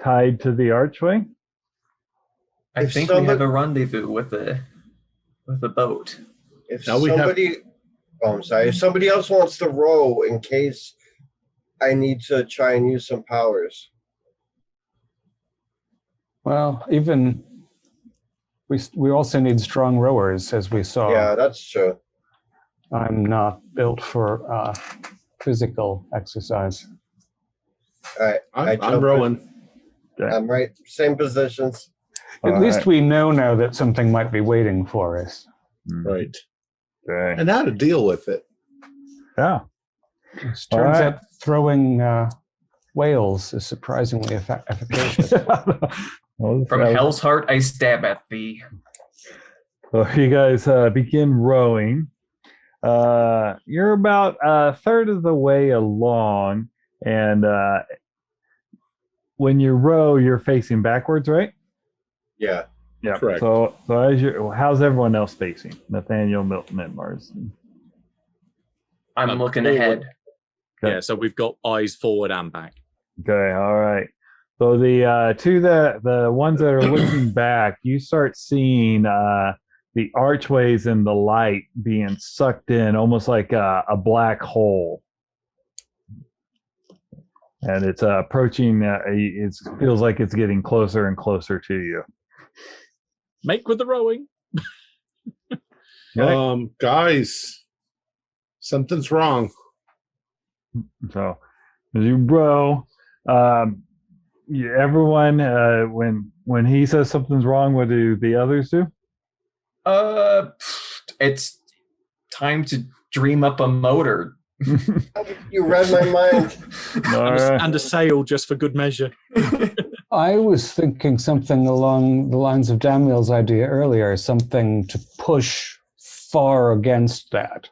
tied to the archway. I If think we somebody- have a rendezvous with the boat. If Now we have- somebody, oh, I'm sorry. If somebody else wants to row in case I need to try and use some powers. Well, even... We also need strong rowers, as we saw. Yeah, that's true. I'm not built for physical exercise. All right. I I'm jump in. rowing. I'm right. Same positions. At All least right. we know now that something might be waiting for us. Right. Okay. And how to deal with it. Yeah. It All turns right. out throwing whales is surprisingly efficacious. Well, From hell's heart, I stab at thee. So you guys begin rowing. You're about a third of the way along, and when you row, you're facing backwards, right? Yeah. Yeah. Correct. So how's everyone else facing? Nathaniel, Milton, and Marsden. I'm looking forward. ahead. Okay. Yeah, so we've got eyes forward and back. Okay, all right. So the ones that are looking back, you start seeing the archways and the light being sucked in, almost like a black hole, and it's approaching. It feels like it's getting closer and closer to you. Make with the rowing. Okay. Guys, something's wrong. So as you row, everyone, when he says something's wrong, what do the others do? It's time to dream up a motor. You read my mind. And a sail just for good measure. I was thinking something along the lines of Daniel's idea earlier, something to push far against that.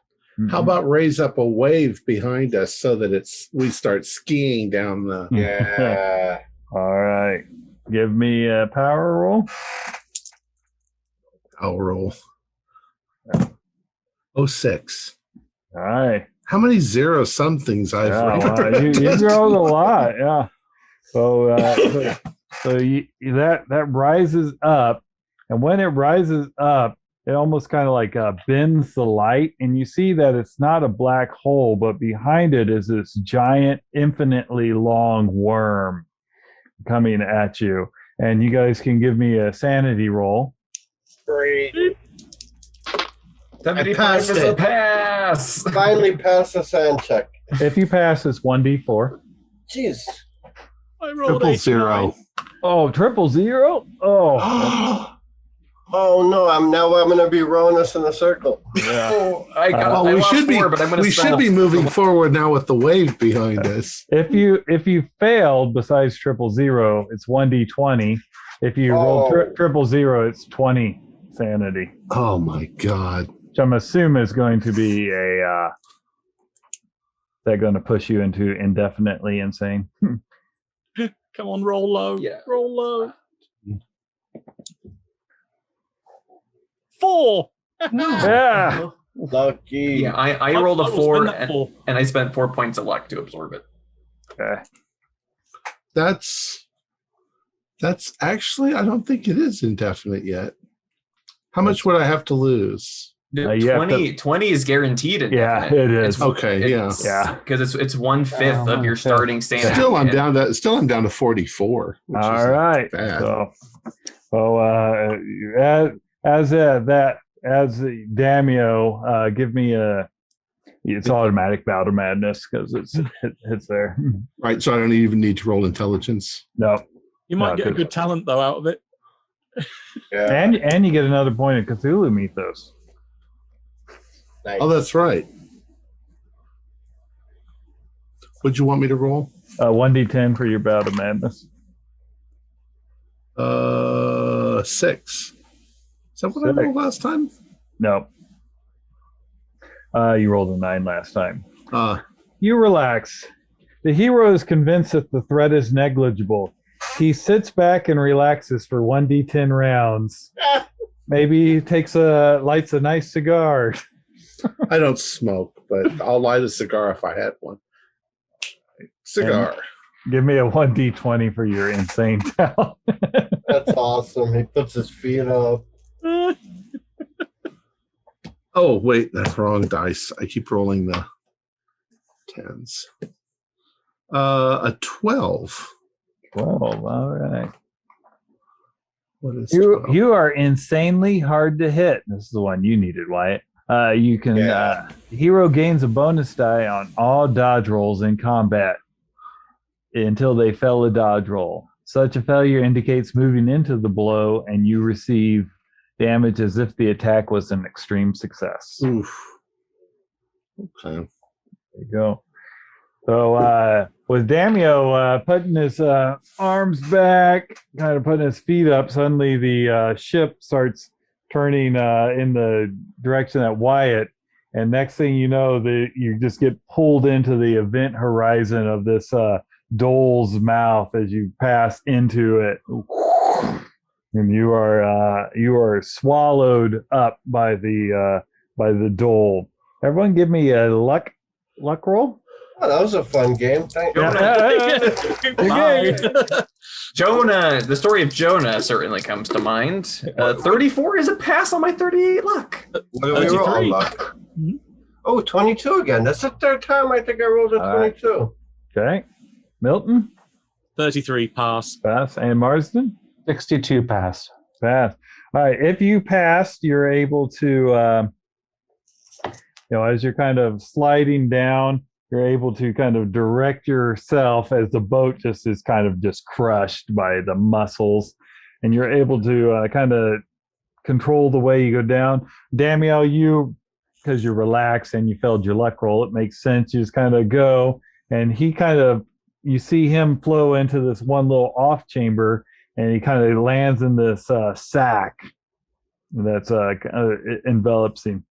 How about raise up a wave behind us so that we start skiing down the... Yeah. All right. Give me a power roll. I'll roll. 06. All right. How many zero somethings I've rolled? Wow. You rolled a lot, yeah. So that rises up, and when it rises up, it almost kind of like bends the light, and you see that it's not a black hole, but behind it is this giant, infinitely long worm coming at you. And you guys can give me a sanity roll. Great. 75 is a pass. Finally passed the sand check. If you pass, it's 1d4. Jeez. I rolled 000. Oh, 000? Oh. Oh no! I'm going to be rowing us in a circle. Yeah. Oh, I we lost should be. four, but I'm gonna We should be moving forward now with the wave behind us. If you failed, besides 000, it's 1d20. If you roll 000, it's 20 sanity. Oh my god! Which I'm assuming is going to be they're going to push you into indefinitely insane. Come on, roll low. Yeah. Roll low. 4. Yeah. Lucky. Yeah, I rolled a I will 4, spend that 4. and I spent 4 points of luck to absorb it. Okay. That's actually. I don't think it is indefinite yet. How much would I have to lose? you have 20 is guaranteed. Yeah, it is. Okay, yeah. because it's 1/5 of your starting standard. Still, I'm down to 44. Which All is right. bad. So, as Damio, give me it's automatic bout of madness because it's there. Right, so I don't even need to roll intelligence. No. You might No, get a good. good talent though out of it. Yeah. And you get another point of Cthulhu mythos. Nice. Oh, that's right. What'd you want me to roll? 1d10 for your bout of madness. 6. Is that what I rolled last time? No. You rolled a 9 last time. Uh, You relax. The hero is convinced that the threat is negligible. He sits back and relaxes for 1d10 rounds. Maybe he lights a nice cigar. I don't smoke, but I'll light a cigar if I had one. Cigar. Give me a 1d20 for your insane talent. That's awesome. He puts his feet up. Oh, wait, that's wrong dice. I keep rolling the 10s. A 12. 12, all right. What is 12? You are insanely hard to hit. This is the one you needed, Wyatt. You can hero gains a bonus die on all dodge rolls in combat until they fail a dodge roll. Such a failure indicates moving into the blow, and you receive damage as if the attack was an extreme success. Oof. Okay. There you go. So with Damio putting his arms back, kind of putting his feet up, suddenly the ship starts turning in the direction at Wyatt, and next thing you know, you just get pulled into the event horizon of this Dole's mouth as you pass into it. and you are swallowed up by the dole. Everyone, give me a luck roll. Oh, that was a fun game. Thank you. Bye. Jonah, the story of Jonah certainly comes to mind. 34 is a pass on my 38 luck. What do we roll on luck? Oh, 22 again. That's the third time I think I rolled a 22. Okay. Milton? 33 pass. Pass. And Marsden? 62 pass. Pass. All right. If you passed, you're able to, as you're kind of sliding down, you're able to kind of direct yourself as the boat just is kind of just crushed by the muscles. And you're able to kind of control the way you go down. Damiel, because you're relaxed and you failed your luck roll, it makes sense. You just kind of go, and you see him flow into this one little off chamber, and he kind of lands in this sack that's it envelops him,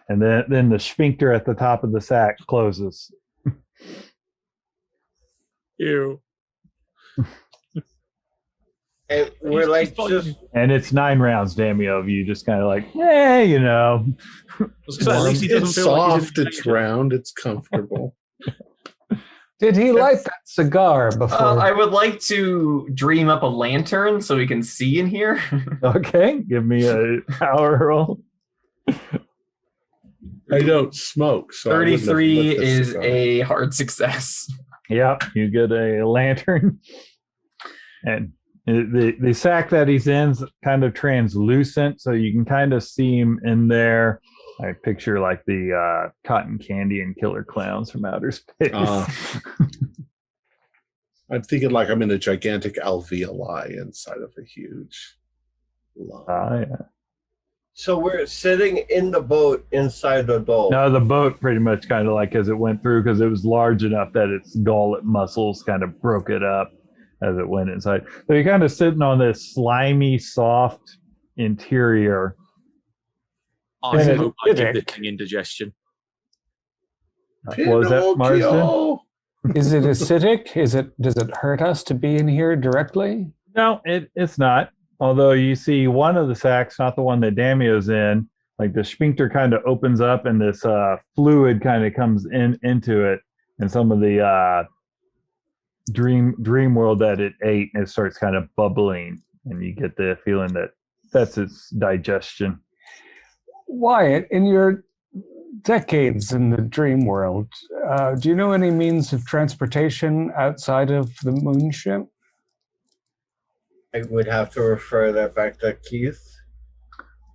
and then the sphincter at the top of the sack closes. Ew. And we're like just. And it's 9 rounds, Damiel. You just kind of like, At least he doesn't It's feel like he's soft, in it's danger. round, it's comfortable. Did he light that cigar before? I would like to dream up a lantern so we can see in here. okay, give me a power roll. I don't smoke, so 33 is a hard success. Yep, you get a lantern, and the sack that he's in's kind of translucent, so you can kind of see him in there. I picture like the cotton candy and killer clowns from outer space. I'm thinking like I'm in a gigantic alveoli inside of a huge lung. Yeah. So we're sitting in the boat inside the dole. No, the boat pretty much kind of like as it went through, because it was large enough that its gullet muscles kind of broke it up as it went inside. So you're kind of sitting on this slimy, soft interior. I And hope I it- give this thing indigestion. What was that, Marsden? Pinocchio! Is it acidic? Does it hurt us to be in here directly? No, it's not. Although you see one of the sacks, not the one that Damio's in, like the sphincter kind of opens up and this fluid kind of comes into it, and some of the dream world that it ate, and it starts kind of bubbling, and you get the feeling that that's its digestion. Wyatt, in your decades in the dream world, do you know any means of transportation outside of the moonship? I would have to refer that back to Keith.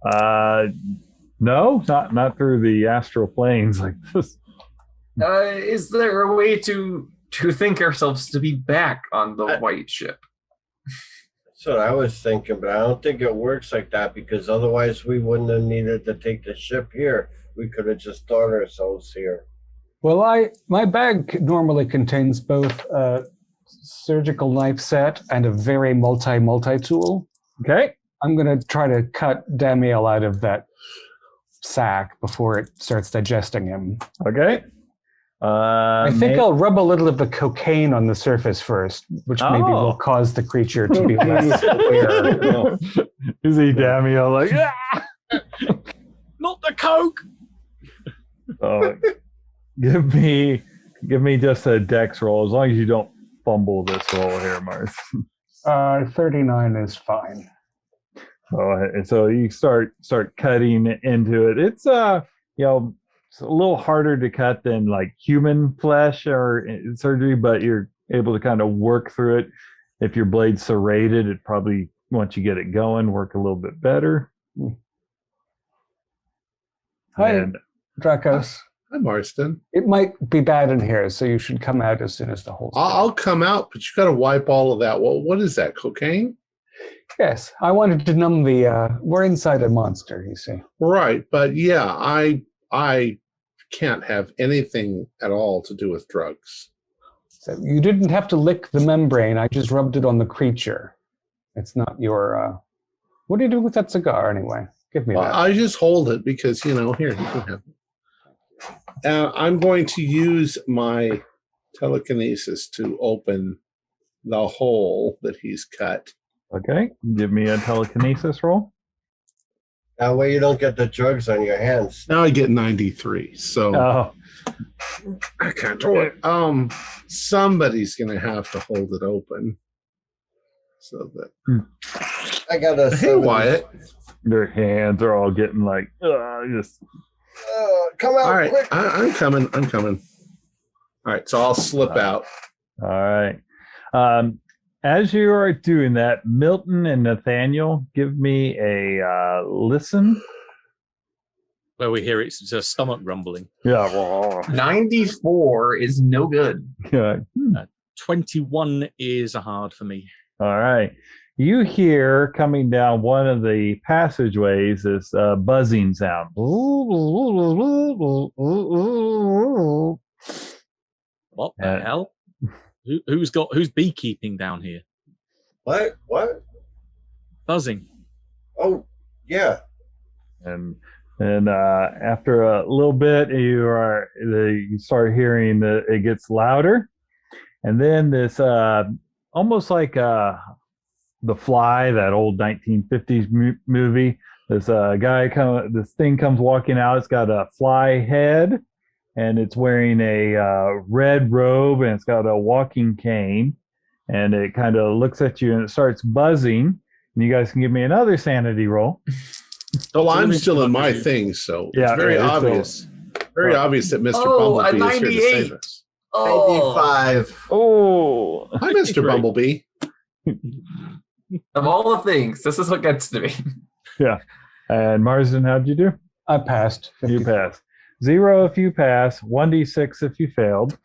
No, not through the astral planes like this. Is there a way to think ourselves to be back on the white ship? That's what I was thinking, but I don't think it works like that, because otherwise we wouldn't have needed to take the ship here. We could have just thrown ourselves here. Well, my bag normally contains both a surgical knife set and a very multi tool. Okay. I'm going to try to cut Damiel out of that sack before it starts digesting him. Okay. I think I'll rub a little of the cocaine on the surface first, which maybe will cause the creature to be less aware. You see Damiel like, ah! Not the coke. Oh, give me just a dex roll, as long as you don't fumble this roll here, Mars. 39 is fine. So you start cutting into it. It's it's a little harder to cut than like human flesh or surgery, but you're able to kind of work through it. If your blade's serrated, it probably, once you get it going, work a little bit better. Hi, Dracos. Hi, Marston. It might be bad in here, so you should come out as soon as the hole's I'll come out, but you got to wipe all of that. Well, what is that? Cocaine? Yes, I wanted to numb the. We're inside a monster, you see. Right, but yeah, I can't have anything at all to do with drugs. So you didn't have to lick the membrane. I just rubbed it on the creature. It's not your. What do you do with that cigar anyway? Give me that. I just hold it because here you can have it. I'm going to use my telekinesis to open the hole that he's cut. Okay, give me a telekinesis roll. That way you don't get the drugs on your hands. Now I get 93. So Oh, I can't do it. Somebody's gonna have to hold it open. So that I got a hey 70. Wyatt. their hands are all getting like, just Come out All right, quick. I'm coming. All right, so I'll slip out. all right. As you are doing that, Milton and Nathaniel, give me a listen. Where we hear it's a stomach rumbling. Yeah. 94 is no good. Yeah. 21 is hard for me. All right. You hear coming down one of the passageways this buzzing sound. What the hell? Who's beekeeping down here? What? Buzzing. Oh, yeah. And after a little bit, you start hearing that it gets louder, and then this almost like The Fly, that old 1950s movie. This this thing comes walking out. It's got a fly head, and it's wearing a red robe, and it's got a walking cane, and it kind of looks at you and it starts buzzing. And you guys can give me another sanity roll. Well, I'm still in my thing, so Yeah, it's very it's obvious. Very obvious that Mr. Bumblebee is here to save us. 95. Oh, Hi, Mr. Bumblebee. Of all the things, this is what gets to me. yeah. And Marsden, how'd you do? I passed. You passed. 0 if you pass, 1d6 if you failed.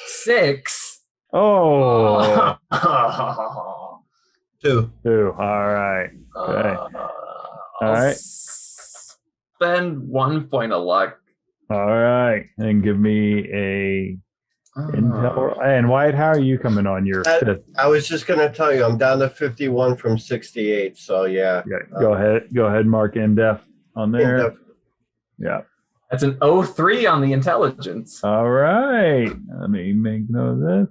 6. Oh, 2. 2. All right. Okay. All right. Spend 1 point of luck. All right. And give me a intel. And Wyatt, how are you coming on your fifth? I was just going to tell you, I'm down to 51 from 68. So, yeah. Yeah, go ahead, mark in-depth on there. Yeah. That's an 03 on the intelligence. All right. Let me make note of this.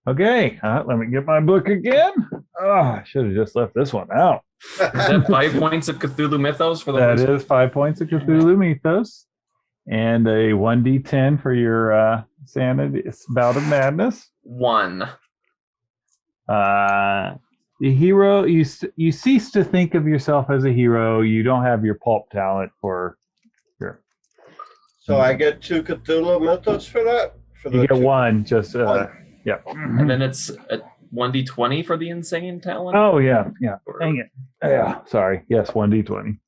Okay. Let me get my book again. Oh, I should have just left this one out. Is that 5 points of Cthulhu Mythos for the That is 5 points of Cthulhu Mythos. And a 1d10 for your sanity bout of madness. 1. The hero, you cease to think of yourself as a hero. You don't have your pulp talent for your. So I get 2 Cthulhu Mythos for that? You get 1, just One. yeah. And then it's a 1d20 for the insane talent? Oh yeah. Dang it. Yeah. Sorry. Yes, 1d20.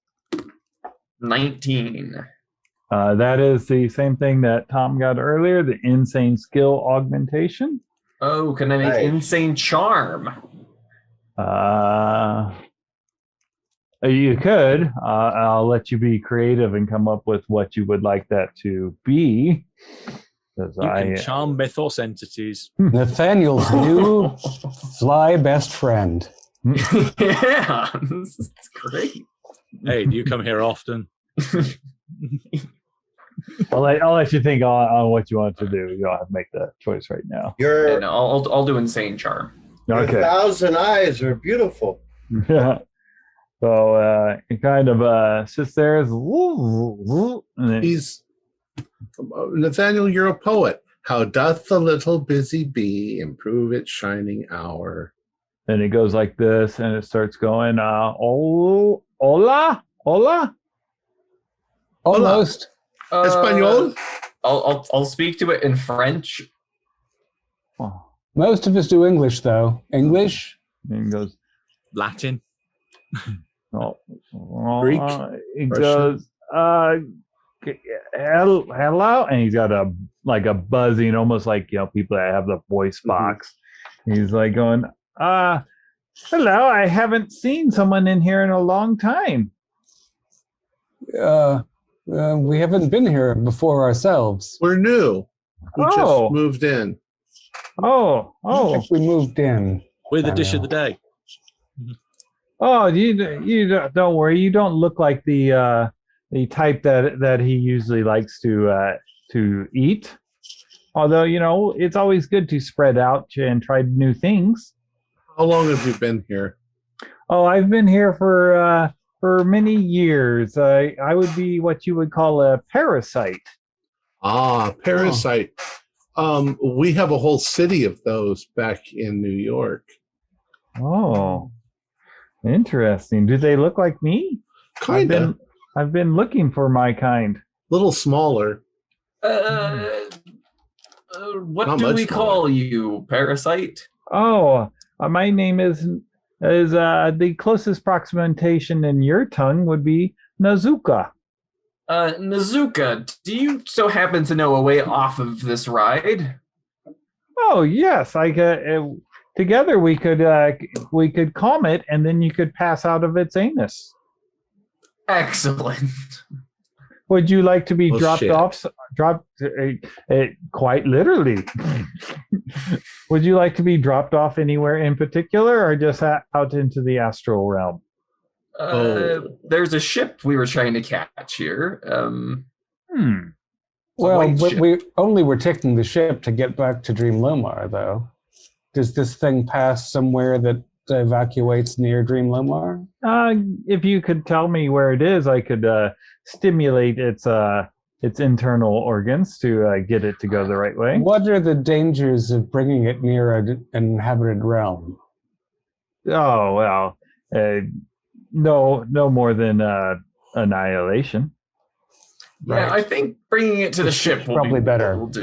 19. That is the same thing that Tom got earlier, the insane skill augmentation. Oh, can I make Nice. insane charm? You could. I'll let you be creative and come up with what you would like that to be. You can charm mythos entities. Nathaniel's new fly best friend. Yeah, this is great. Hey, do you come here often? I'll let you think on what you want to do. You don't have to make that choice right now. Your, And I'll do insane charm. your Okay. 1,000 eyes are beautiful. Yeah. So it kind of sits there. And then, He's Nathaniel, you're a poet. How doth the little busy bee improve its shining hour? then it goes like this, and it starts going. Hola, hola. Almost. Espanol? I'll speak to it in French. Oh. Most of us do English, though. English? And it goes. Latin. Oh, Greek? he Russian? goes, hello, and he's got a buzzing, almost like people that have the voice box. He's like going, hello, I haven't seen someone in here in a long time. We haven't been here before ourselves. We're new. We Oh. just moved in. Oh, If we moved in. We're the dish of the day. oh! You don't worry. You don't look like the type that he usually likes to eat. Although it's always good to spread out and try new things. How long have you been here? Oh, I've been here for many years. I would be what you would call a parasite. Ah, parasite. We have a whole city of those back in New York. Oh, interesting. Do they look like me? Kinda. I've been looking for my kind. Little smaller. What Not do much we smaller. call you, Parasite? Oh, my name is the closest approximation in your tongue would be Nazuka. Nazuka, do you so happen to know a way off of this ride? Oh yes, together we could calm it, and then you could pass out of its anus. Excellent. Would you like to be Oh, dropped shit. off? Quite literally. Would you like to be dropped off anywhere in particular, or just out into the astral realm? There's a ship we were trying to catch here. Well, white ship. we only were taking the ship to get back to Dream Lomar, though. Does this thing pass somewhere that evacuates near Dream Lomar? If you could tell me where it is, I could stimulate its internal organs to get it to go the right way. What are the dangers of bringing it near an inhabited realm? Oh well, no more than annihilation. Yeah, I think bringing it to the ship will Probably be better. will do.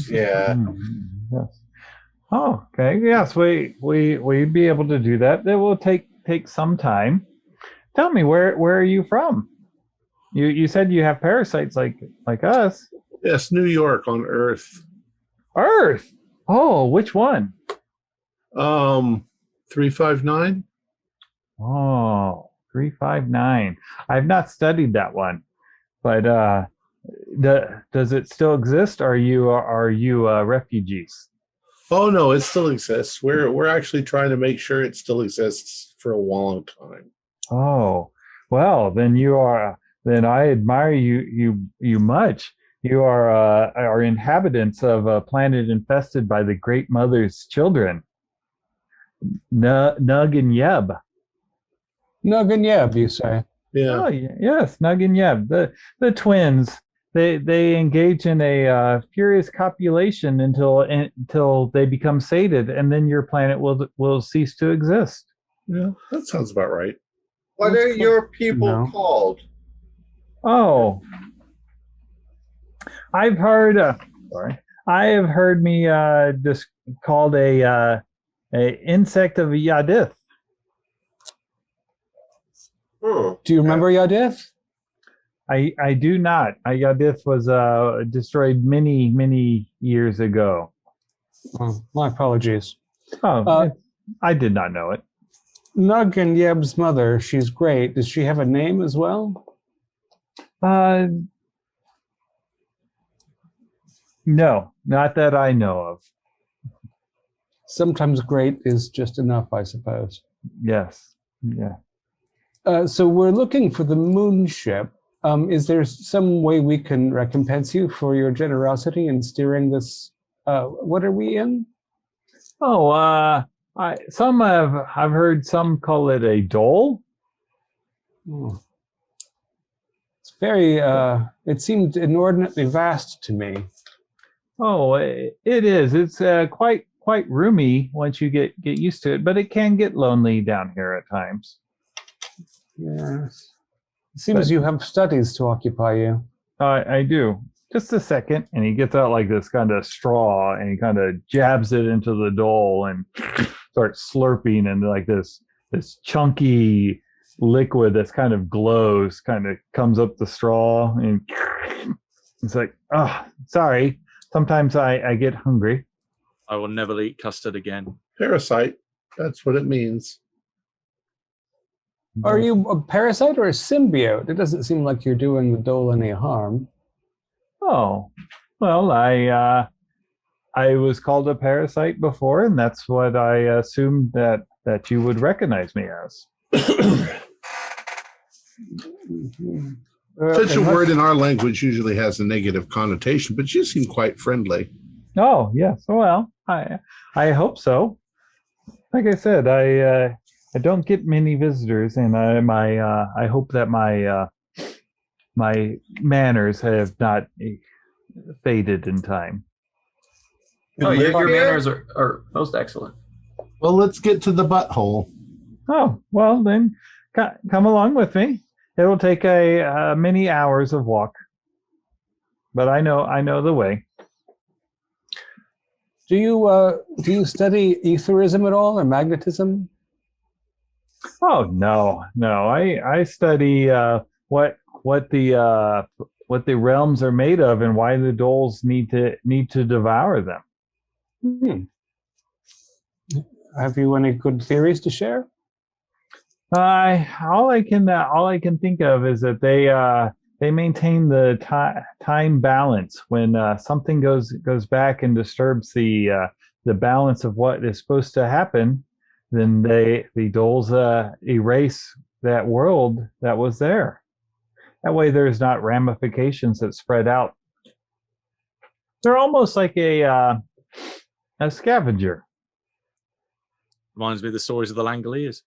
Yeah. Yes. Oh, okay. Yes, we'd be able to do that. It will take some time. Tell me, where are you from? You said you have parasites like us. Yes, New York on Earth. Earth. Oh, which one? 359. Oh, 359. I've not studied that one, but does it still exist? Are you refugees? Oh no, it still exists. We're actually trying to make sure it still exists for a long time. Oh, well, then then I admire you much. You are inhabitants of a planet infested by the Great Mother's children, Nug and Yeb. Nug and Yeb, you say? Yeah. Oh, yes, Nug and Yeb, the twins. They engage in a furious copulation until they become sated, and then your planet will cease to exist. Yeah, that sounds about right. What are your people called? Oh, I've heard. I have heard me just called a insect of Yadith. Do you remember Yadith? I do not. Yadith was destroyed many years ago. Oh, my apologies. Oh, I did not know it. Nug and Yeb's mother, she's great. Does she have a name as well? No, not that I know of. Sometimes great is just enough, I suppose. Yes. Yeah. So we're looking for the moon ship. Is there some way we can recompense you for your generosity in steering this? What are we in? Oh, I've heard some call it a dole. Oh. It's very. It seemed inordinately vast to me. Oh, it is. It's quite roomy once you get used to it, but it can get lonely down here at times. Yes. It seems you have studies to occupy you. I do. Just a second, and he gets out like this kind of straw, and he kind of jabs it into the dole and starts slurping, and like this chunky liquid that's kind of glows, kind of comes up the straw, and it's like, oh, sorry. Sometimes I get hungry. I will never eat custard again. Parasite. That's what it means. Are you a parasite or a symbiote? It doesn't seem like you're doing the dole any harm. Oh, well, I was called a parasite before, and that's what I assumed that you would recognize me as. Such a word in our language usually has a negative connotation, but you seem quite friendly. Oh, yes. Well, I hope so. like I said, I don't get many visitors, and I hope that my manners have not faded in time. Oh, live your here? manners are most excellent. Well, let's get to the butthole. Oh, well then, come along with me. It will take many hours of walk, but I know the way. Do you study etherism at all or magnetism? Oh no. I study what the realms are made of and why the dolls need to devour them. Hmm. Have you any good theories to share? All I can think of is that they maintain the time balance when something goes back and disturbs the balance of what is supposed to happen. Then the dolls erase that world that was there. That way, there's not ramifications that spread out. They're almost like a scavenger. Reminds me of the stories of the Langoliers.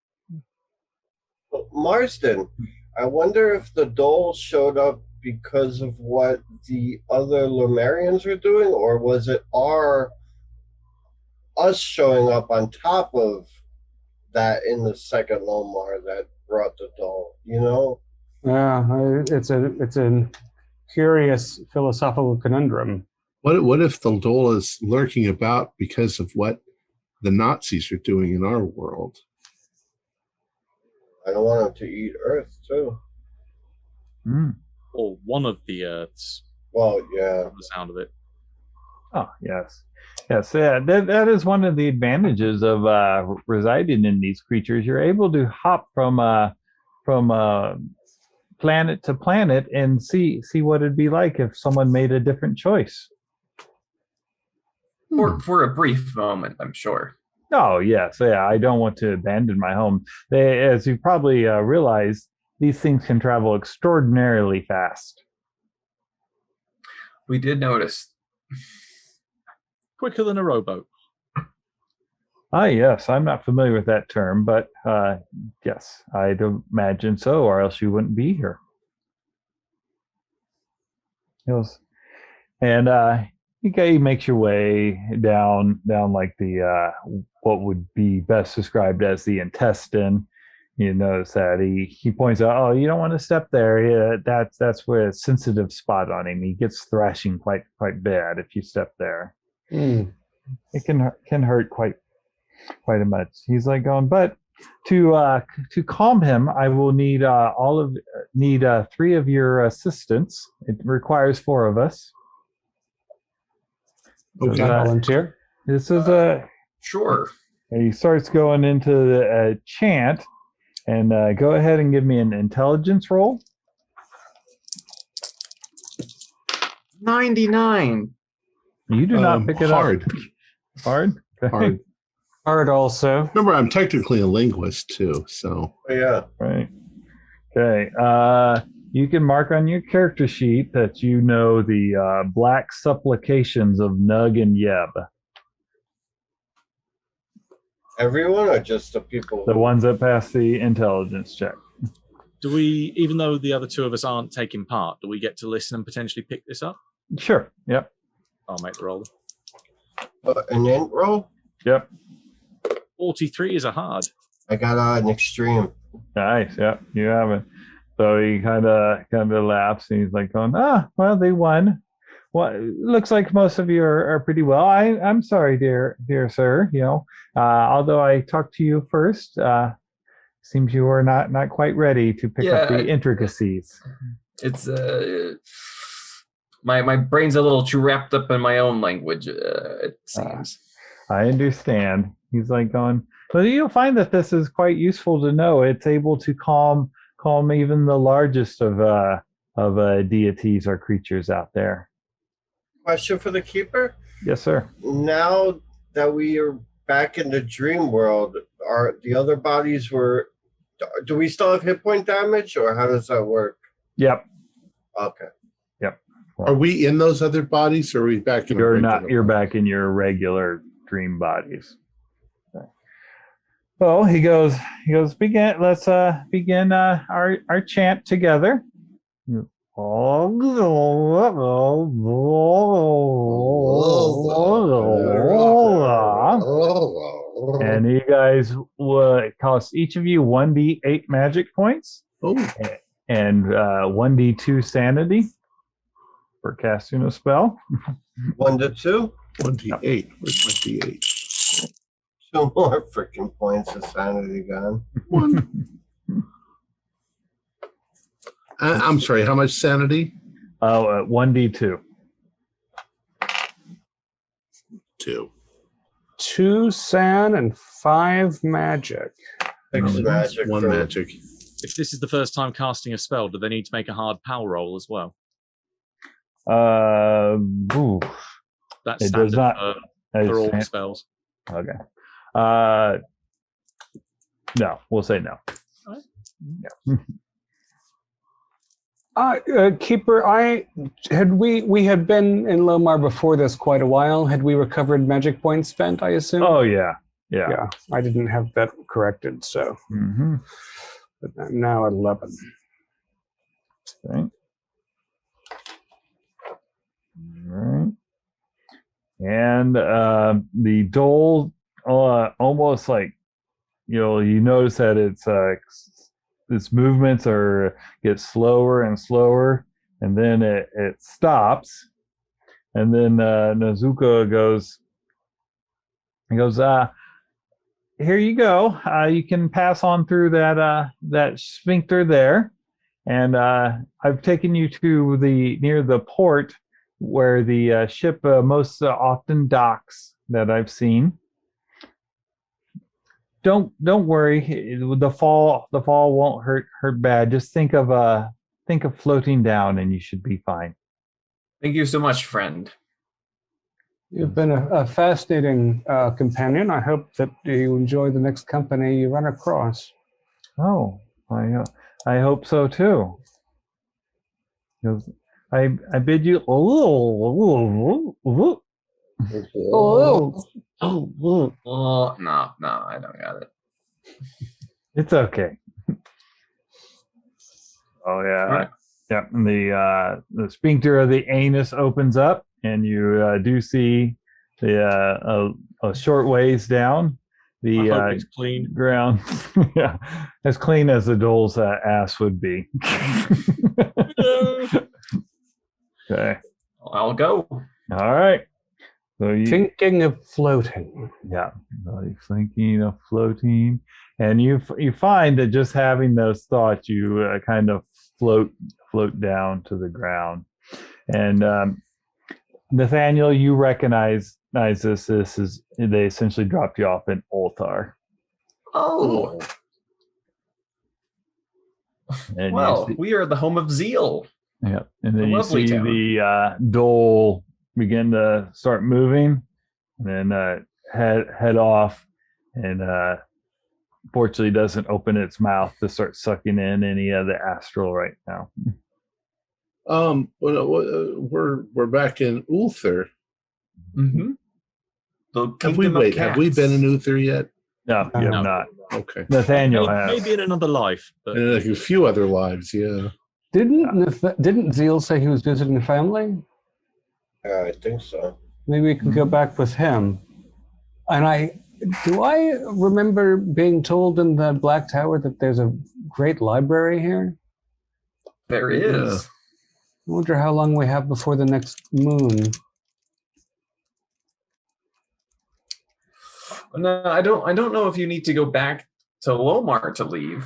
Marsden, I wonder if the dolls showed up because of what the other Lemurians were doing, or was it us showing up on top of that in the second Lomar that brought the doll? You know? Yeah, it's a curious philosophical conundrum. What if the Dole is lurking about because of what the Nazis are doing in our world? I don't want them to eat Earth too. Mm. Or one of the Earths, Well, yeah. from the sound of it. Oh, yes. Yes, yeah, that is one of the advantages of residing in these creatures. You're able to hop from planet to planet and see what it'd be like if someone made a different choice. For a brief moment, I'm sure. Oh, yes, yeah. I don't want to abandon my home. As you probably realize, these things can travel extraordinarily fast. We did notice. Quicker than a rowboat. Ah, yes, I'm not familiar with that term, but yes, I'd imagine so, or else you wouldn't be here. Yes. And you makes your way down like the what would be best described as the intestine. You notice that he points out, oh, you don't want to step there. Yeah, that's where a sensitive spot on him. He gets thrashing quite bad if you step there. Mm. It can hurt quite a much. He's like going, but to calm him, I will need three of your assistants. It requires 4 of us. Okay. So, Volunteer. this is Sure. he starts going into the chant, and go ahead and give me an intelligence roll. 99. You do not pick it hard. up. Hard. Okay. Hard. Hard also. Remember, I'm technically a linguist too, so Oh, yeah. Right. Okay. You can mark on your character sheet that you know the black supplications of Nug and Yeb, Everyone or just the people? the ones that pass the intelligence check. Do we, even though the other 2 of us aren't taking part, do we get to listen and potentially pick this up? Sure. Yep. I'll make the roll. An int roll? Yep. 43 is a hard. I got an extreme. Nice. Yep. You have it. So he kind of laughs and he's like going, well, they won. Well, looks like most of you are pretty well. I'm sorry, dear sir. You know, although I talked to you first, seems you were not quite ready to pick up the intricacies. It's my brain's a little too wrapped up in my own language. It seems. I understand. He's like going, but you'll find that this is quite useful to know. It's able to calm even the largest of deities or creatures out there. Question for the keeper? Yes, sir. Now that we are back in the dream world, are the other bodies do we still have hit point damage, or how does that work? Yep. Okay. are we in those other bodies, or are we back in? You're not. You're back in your regular dream bodies. Okay. Well, he goes, begin. Let's begin our chant together. And you guys will cost each of you 1d8 magic points. Oh. And 1d2 sanity for casting a spell. 1 to 2? 1d8. Where's my d8? 2 more freaking points of sanity gone. 1. I'm sorry, how much sanity? 1d2. 2. 2 san and 5 magic. 6 magic. 1 magic. If this is the first time casting a spell, do they need to make a hard power roll as well? Ooh. That's It standard does not. for all It's- spells. Okay. No, we'll say no. Keeper, we had been in Lomar before this quite a while. Had we recovered magic points spent, I assume? Oh yeah. Yeah, I didn't have that corrected, so. Mm-hmm. But now at 11. Okay. All right. And the dole, almost like, you notice that its movements get slower and slower, and then it stops, and then Nazuka goes, here you go. You can pass on through that sphincter there, and I've taken you to near the port where the ship most often docks that I've seen. Don't worry. The fall won't hurt bad. Just think of floating down, and you should be fine. Thank you so much, friend. You've been a fascinating companion. I hope that you enjoy the next company you run across. Oh, I hope so too. I bid you. Oh, Oh, no, I don't got it. It's okay. Oh yeah, All right. yeah. And the sphincter of the anus opens up, and you do see a short ways down I hope the it's clean. ground. Yeah, as clean as the dole's ass would be. Okay. I'll go. All right. So you, thinking of floating. yeah, thinking of floating, and you find that just having those thoughts, you kind of float down to the ground. And Nathaniel, you recognize this. This is, they essentially dropped you off in Ulthar. Oh, And well, you see, we are the home of Zeal. yeah, and then a you lovely see town. the dole begin to start moving, and then head off, and fortunately doesn't open its mouth to start sucking in any of the astral right now. We're back in Ulthar. Mm-hmm. Have we been in Uther yet? No, you No. have not. Okay. Nathaniel has. Maybe in another life. But And like a few other lives, yeah. Didn't Zeal say he was visiting family? Yeah, I think so. Maybe we can go back with him. And do I remember being told in the Black Tower that there's a great library here? There is. I wonder how long we have before the next moon. No, I don't know if you need to go back to Lomar to leave.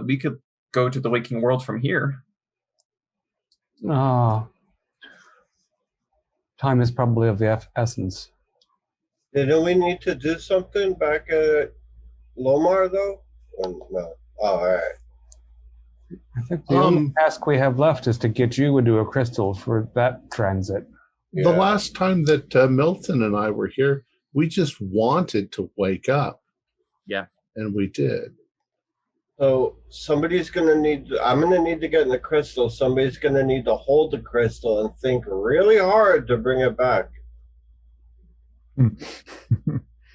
We could go to the waking world from here. Ah, time is probably of the essence. Didn't we need to do something back at Lomar, though? Or no. Oh, all right. I think the only task we have left is to get you into a crystal for that transit. The last time that Milton and I were here, we just wanted to wake up. Yeah. And we did. So somebody's going to I'm going to need to get in the crystal. Somebody's going to need to hold the crystal and think really hard to bring it back.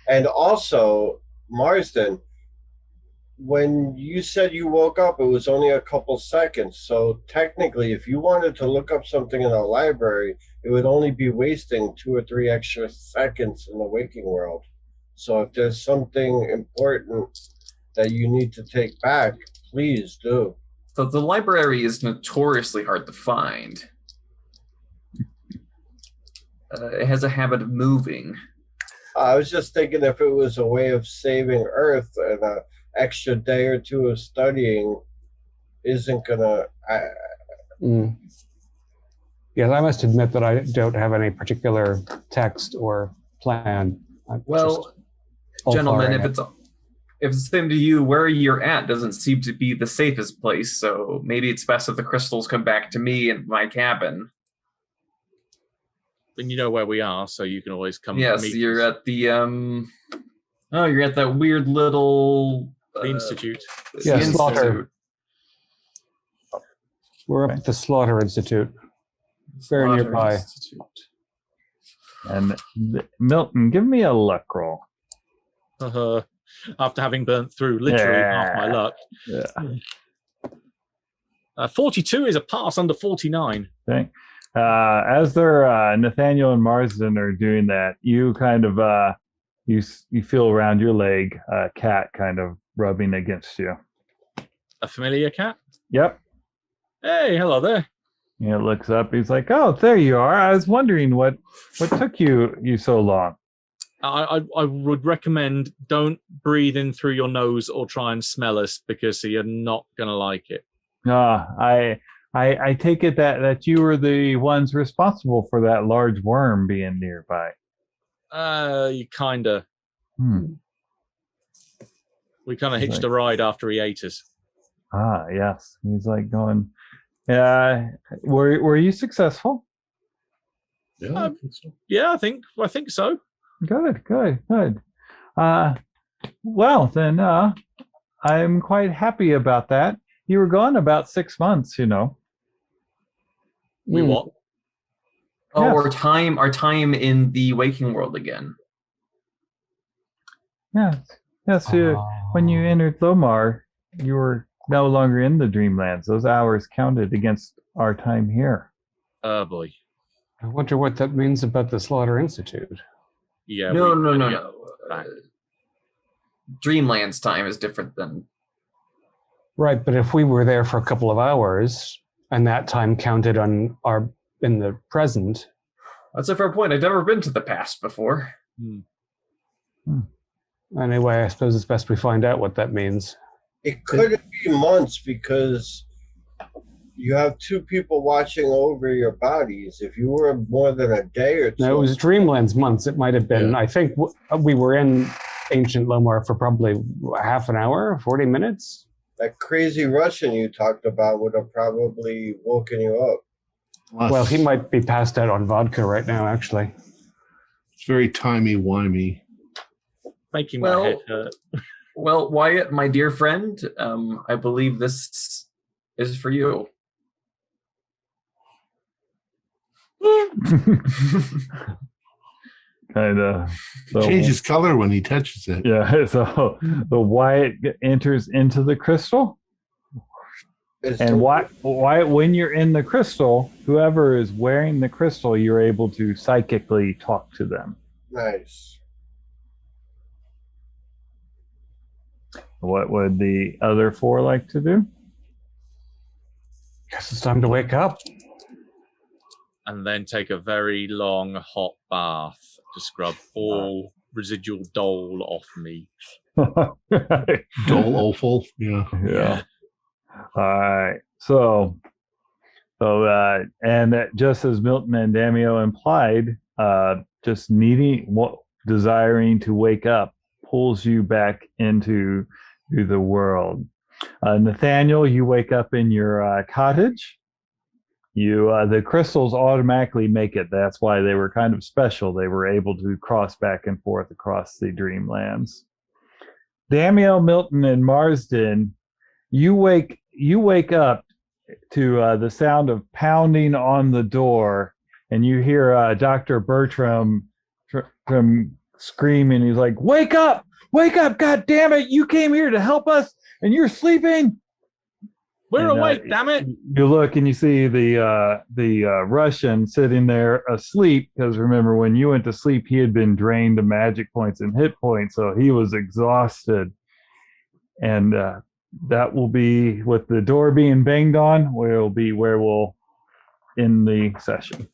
And also, Marsden, when you said you woke up, it was only a couple seconds. So technically, if you wanted to look up something in a library, it would only be wasting 2 or 3 extra seconds in the waking world. So if there's something important that you need to take back, please do. So the library is notoriously hard to find. It has a habit of moving. I was just thinking if it was a way of saving Earth and an extra day or two of studying isn't gonna. Yes, I must admit that I don't have any particular text or plan. Well, gentlemen, if it's the same to you, where you're at doesn't seem to be the safest place. So maybe it's best if the crystals come back to me and my cabin. Then you know where we are, so you can always come. Yes, meet you're us. at the Oh, you're at that weird little The Institute. Yeah, the Slaughter. We're up at the Slaughter Institute, very Slaughter nearby. Institute. And Milton, give me a luck roll. After having burnt through literally half my luck. Yeah. 42 is a pass under 49. Okay. As they're Nathaniel and Marsden are doing that, you kind of you feel around your leg a cat kind of rubbing against you. A familiar cat? Yep. Hey, hello there. He looks up. He's like, "Oh, there you are. I was wondering what took you so long." I would recommend don't breathe in through your nose or try and smell us because you're not going to like it. I take it that you were the ones responsible for that large worm being nearby. You kind of. We kind of hitched Like- a ride after he ate us. Yes. He's like going, were you successful? Yeah, I think so. Yeah, I think so. Good. Well, then I'm quite happy about that. You were gone about 6 months, you know. We what? Oh, Yes. our time in the waking world again. Yes. When you entered Lomar, you were no longer in the Dreamlands. Those hours counted against our time here. Oh boy. I wonder what that means about the Slaughter Institute. Yeah. No. back. Dreamlands time is different than. Right, but if we were there for a couple of hours and that time counted in the present. That's a fair point. I've never been to the past before. Anyway, I suppose it's best we find out what that means. It couldn't be months because you have 2 people watching over your bodies. If you were more than a day or 2. No, it was Dreamlands months. It might have been. Yeah. I think we were in ancient Lomar for probably half an hour, 40 minutes. That crazy Russian you talked about would have probably woken you up. Well, he might be passed out on vodka right now, actually. It's very timey-wimey. Making my head hurt. Well, Wyatt, my dear friend, I believe this is for you. Kind of. Changes color when he touches it. Yeah. So the Wyatt enters into the crystal, and Wyatt, when you're in the crystal, whoever is wearing the crystal, you're able to psychically talk to them. Nice. What would the other 4 like to do? Guess it's time to wake up. And then take a very long hot bath to scrub all residual dole off me. Dull, awful. Yeah. Yeah. All right. So, and just as Milton and Damio implied, just desiring to wake up pulls you back into the world. Nathaniel, you wake up in your cottage. The crystals automatically make it. That's why they were kind of special. They were able to cross back and forth across the Dreamlands. Damio, Milton, and Marsden, you wake up to the sound of pounding on the door, and you hear Dr. Bertram screaming. He's like, "Wake up! Wake up, God damn it. You came here to help us and you're sleeping. We're And, awake, damn it. You look and you see the Russian sitting there asleep, because remember, when you went to sleep, he had been drained of magic points and hit points, so he was exhausted. And that will be, with the door being banged on, where we'll end the session.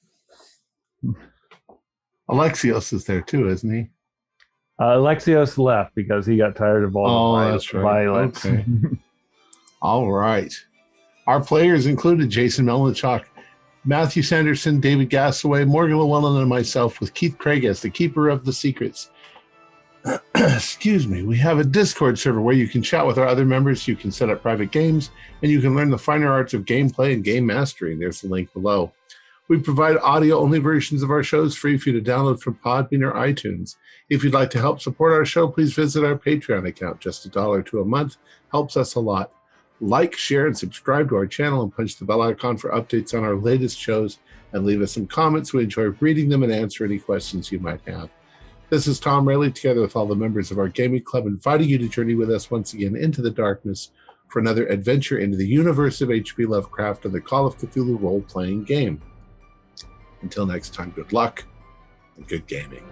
Alexios is there too, isn't he? Alexios left because he got tired of all the that's right. violence. Okay. All right. Our players included Jason Melanchok, Matthew Sanderson, David Gassaway, Morgan Llewellyn, and myself, with Keith Craig as the keeper of the secrets. Excuse me. We have a Discord server where you can chat with our other members, you can set up private games, and you can learn the finer arts of gameplay and game mastery. There's the link below. We provide audio-only versions of our shows free for you to download from Podbean or iTunes. If you'd like to help support our show, please visit our Patreon account. Just $1 to a month helps us a lot. Like, share, and subscribe to our channel, and punch the bell icon for updates on our latest shows, and leave us some comments. We enjoy reading them and answer any questions you might have. This is Tom Rayleigh, together with all the members of our gaming club, inviting you to journey with us once again into the darkness for another adventure into the universe of H.P. Lovecraft and the Call of Cthulhu role-playing game. Until next time, good luck and good gaming.